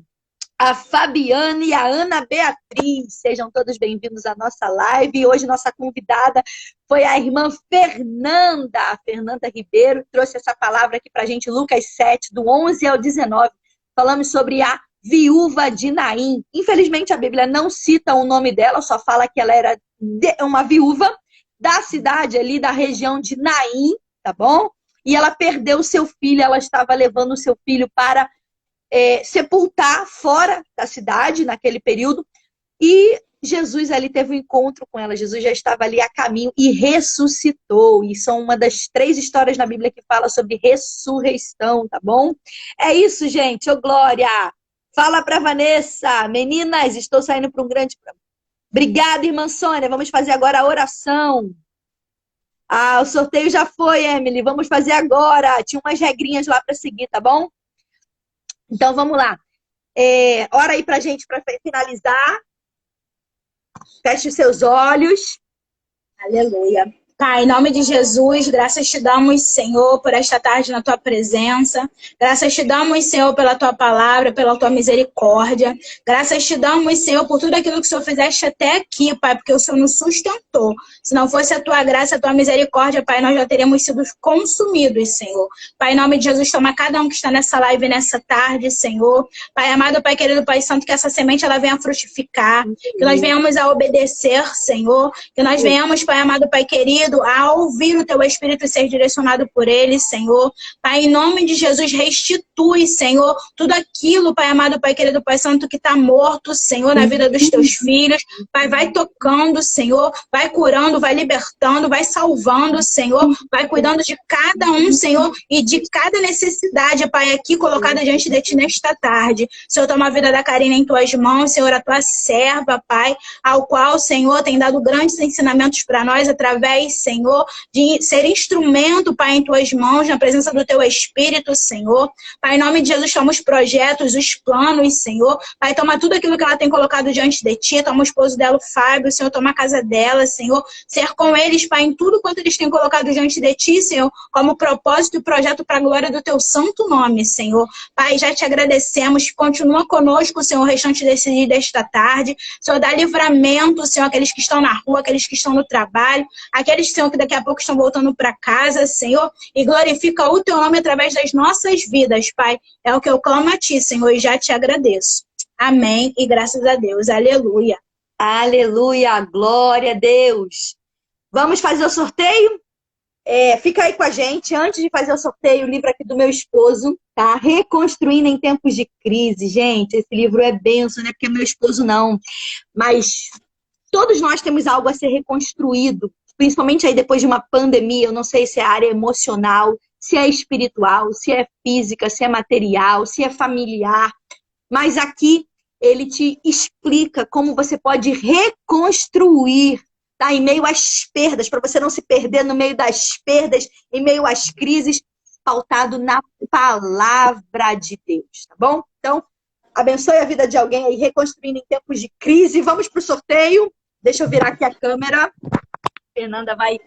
a Fabiana e a Ana Beatriz. Sejam todos bem-vindos à nossa live. Hoje nossa convidada foi a irmã Fernanda, a Fernanda Ribeiro, trouxe essa palavra aqui pra gente, Lucas 7, do 11 ao 19. Falamos sobre a viúva de Naim. Infelizmente a Bíblia não cita o nome dela, só fala que ela era uma viúva da cidade ali, da região de Naim, tá bom? E ela perdeu o seu filho, ela estava levando o seu filho para sepultar fora da cidade, naquele período, e Jesus ali teve um encontro com ela, Jesus já estava ali a caminho e ressuscitou, e são uma das 3 histórias na Bíblia que fala sobre ressurreição, tá bom? É isso, gente, ô Glória! Fala pra Vanessa, meninas, estou saindo para um grande... Obrigada, irmã Sônia. Vamos fazer agora a oração. Ah, o sorteio já foi, Emily. Vamos fazer agora. Tinha umas regrinhas lá para seguir, tá bom? Então, vamos lá. Ora aí pra gente para finalizar. Feche os seus olhos. Aleluia. Pai, em nome de Jesus, graças te damos, Senhor, por esta tarde na tua presença. Graças te damos, Senhor, pela tua palavra, pela tua misericórdia. Graças te damos, Senhor, por tudo aquilo que o Senhor fizeste até aqui, Pai, porque o Senhor nos sustentou. Se não fosse a tua graça, a tua misericórdia, Pai, nós já teríamos sido consumidos, Senhor. Pai, em nome de Jesus, toma cada um que está nessa live nessa tarde, Senhor. Pai amado, Pai querido, Pai santo, que essa semente ela venha frutificar, que nós venhamos a obedecer, Senhor. Que nós venhamos, Pai amado, Pai querido, a ouvir o teu Espírito e ser direcionado por ele, Senhor. Pai, em nome de Jesus, restitui, Senhor, tudo aquilo, Pai amado, Pai querido, Pai santo, que está morto, Senhor, na vida dos teus filhos. Pai, vai tocando, Senhor, vai curando, vai libertando, vai salvando, Senhor, vai cuidando de cada um, Senhor, e de cada necessidade, Pai, aqui colocada diante de ti nesta tarde. Senhor, toma a vida da Karina em tuas mãos, Senhor, a tua serva, Pai, ao qual, Senhor, tem dado grandes ensinamentos para nós através, Senhor, de ser instrumento, Pai, em tuas mãos, na presença do teu Espírito, Senhor. Pai, em nome de Jesus, toma os projetos, os planos, Senhor. Pai, toma tudo aquilo que ela tem colocado diante de ti, toma o esposo dela, o Fábio, Senhor, toma a casa dela, Senhor. Ser com eles, Pai, em tudo quanto eles têm colocado diante de ti, Senhor, como propósito e projeto para a glória do teu santo nome, Senhor. Pai, já te agradecemos, continua conosco, Senhor, o restante desse dia, desta tarde. Senhor, dá livramento, Senhor, aqueles que estão na rua, aqueles que estão no trabalho, aqueles, Senhor, que daqui a pouco estão voltando para casa, Senhor, e glorifica o teu nome através das nossas vidas, Pai. É o que eu clamo a ti, Senhor, e já te agradeço. Amém e graças a Deus. Aleluia. Aleluia, glória a Deus. Vamos fazer o sorteio? Fica aí com a gente. Antes de fazer o sorteio, o livro aqui do meu esposo, tá? Reconstruindo em Tempos de Crise. Gente, esse livro é benção, não é porque é meu esposo, não. Mas todos nós temos algo a ser reconstruído, principalmente aí depois de uma pandemia. Eu não sei se é área emocional, se é espiritual, se é física, se é material, se é familiar. Mas aqui ele te explica como você pode reconstruir, tá? Em meio às perdas, para você não se perder no meio das perdas, em meio às crises, pautado na palavra de Deus, tá bom? Então, abençoe a vida de alguém aí, reconstruindo em tempos de crise. Vamos para o sorteio. Deixa eu virar aqui a câmera. A Fernanda vai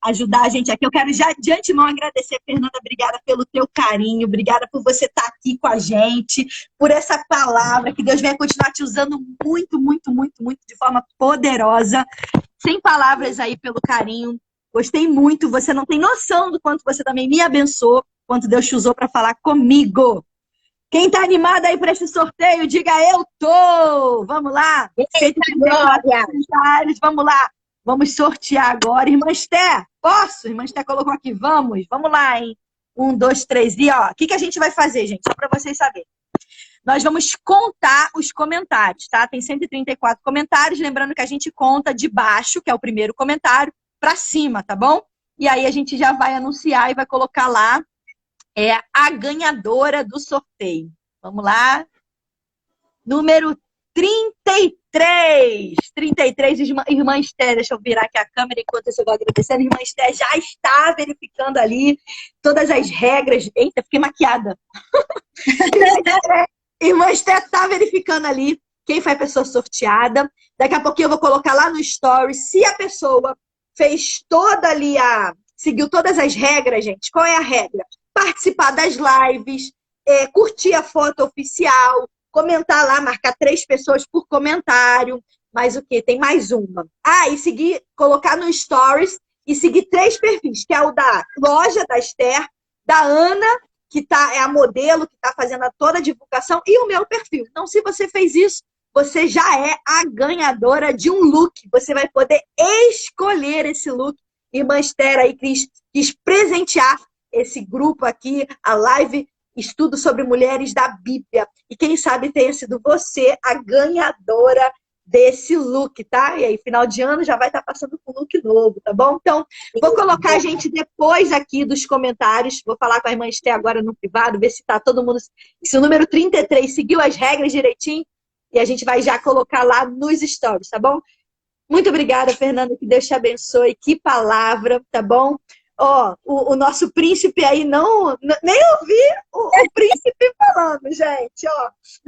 ajudar a gente aqui. Eu quero já de antemão agradecer, Fernanda. Obrigada pelo teu carinho. Obrigada por você estar aqui com a gente, por essa palavra, que Deus venha continuar te usando muito, muito, muito, muito, de forma poderosa. Sem palavras aí pelo carinho. Gostei muito. Você não tem noção do quanto você também me abençoou, quanto Deus te usou para falar comigo. Quem tá animado aí para esse sorteio, diga eu tô! Vamos lá! 134 comentários, vamos lá! Vamos sortear agora. Irmã Esté, posso? Irmã Esté colocou aqui, vamos lá, hein? 1, 2, 3 e ó, o que a gente vai fazer, gente? Só para vocês saberem. Nós vamos contar os comentários, tá? Tem 134 comentários, lembrando que a gente conta de baixo, que é o primeiro comentário, para cima, tá bom? E aí a gente já vai anunciar e vai colocar lá a ganhadora do sorteio. Vamos lá. Número 33. 33, irmã Esté. Deixa eu virar aqui a câmera enquanto eu vou agradecendo. Irmã Esté já está verificando ali todas as regras. Eita, fiquei maquiada. Irmã Esté está verificando ali quem foi a pessoa sorteada. Daqui a pouquinho eu vou colocar lá no story. Se a pessoa fez toda ali seguiu todas as regras, gente. Qual é a regra? Participar das lives, curtir a foto oficial, comentar lá, marcar 3 pessoas por comentário. Mas o quê? Tem mais uma. E seguir, colocar no stories e seguir 3 perfis, que é o da loja da Esther, da Ana, que é a modelo, que está fazendo toda a divulgação, e o meu perfil. Então, se você fez isso, você já é a ganhadora de um look. Você vai poder escolher esse look. Irmã Esther aí quis presentear esse grupo aqui, a live Estudo sobre Mulheres da Bíblia. E quem sabe tenha sido você a ganhadora desse look, tá? E aí, final de ano, já vai estar passando com look novo, tá bom? Então, vou colocar a gente depois aqui dos comentários. Vou falar com a irmã Esther agora no privado, ver se tá todo mundo... Se o número 33 seguiu as regras direitinho, e a gente vai já colocar lá nos stories, tá bom? Muito obrigada, Fernanda, que Deus te abençoe. Que palavra, tá bom? O nosso príncipe aí nem ouvi o príncipe falando, gente.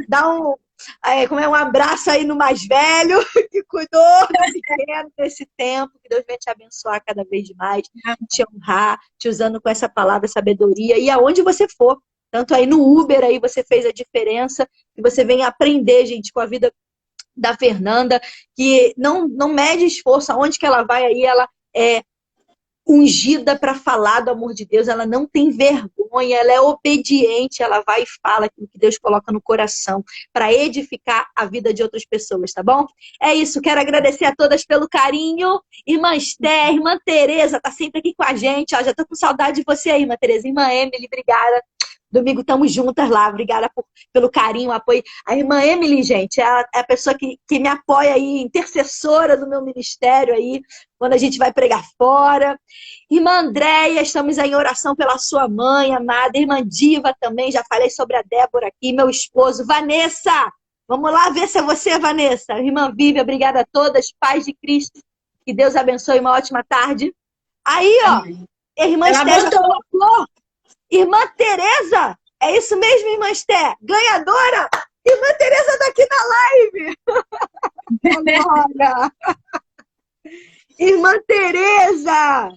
Dá um abraço aí no mais velho, que cuidou do pequeno desse tempo. Que Deus venha te abençoar cada vez mais, te honrar, te usando com essa palavra sabedoria. E aonde você for, tanto aí no Uber, aí você fez a diferença, que você venha aprender, gente, com a vida da Fernanda, que não mede esforço, aonde que ela vai aí, ela é ungida para falar do amor de Deus, ela não tem vergonha, ela é obediente, ela vai e fala aquilo que Deus coloca no coração para edificar a vida de outras pessoas, tá bom? É isso, quero agradecer a todas pelo carinho. Irmã Esther, irmã Tereza, tá sempre aqui com a gente, já tô com saudade de você aí, irmã Tereza. Irmã Emily, obrigada. Domingo estamos juntas lá, obrigada pelo carinho, apoio. A irmã Emily, gente, é a pessoa que me apoia aí, intercessora do meu ministério aí, quando a gente vai pregar fora. Irmã Andréia, estamos em oração pela sua mãe, amada. Irmã Diva também, já falei sobre a Débora aqui, meu esposo. Vanessa, vamos lá ver se é você, Vanessa. Irmã Vivian, obrigada a todas, paz de Cristo. Que Deus abençoe, uma ótima tarde. Aí, a irmã Esther já colocou. Irmã Tereza, é isso mesmo, irmã Esther? Ganhadora? Irmã Tereza tá aqui na live. Irmã Tereza.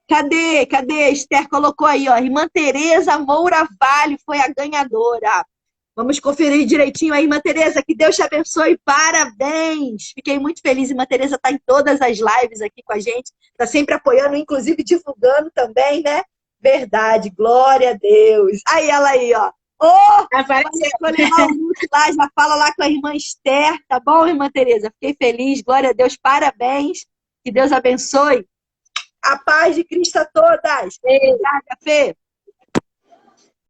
Cadê? Esther colocou aí, Irmã Tereza Moura Vale foi a ganhadora. Vamos conferir direitinho aí, irmã Tereza. Que Deus te abençoe. Parabéns. Fiquei muito feliz. Irmã Tereza tá em todas as lives aqui com a gente. Tá sempre apoiando, inclusive divulgando também, né? Verdade, glória a Deus. Aí ela aí, vai escolher lá, já fala lá com a irmã Esther, tá bom, irmã Tereza? Fiquei feliz, glória a Deus, parabéns. Que Deus abençoe. A paz de Cristo a todas. Obrigada, Fê.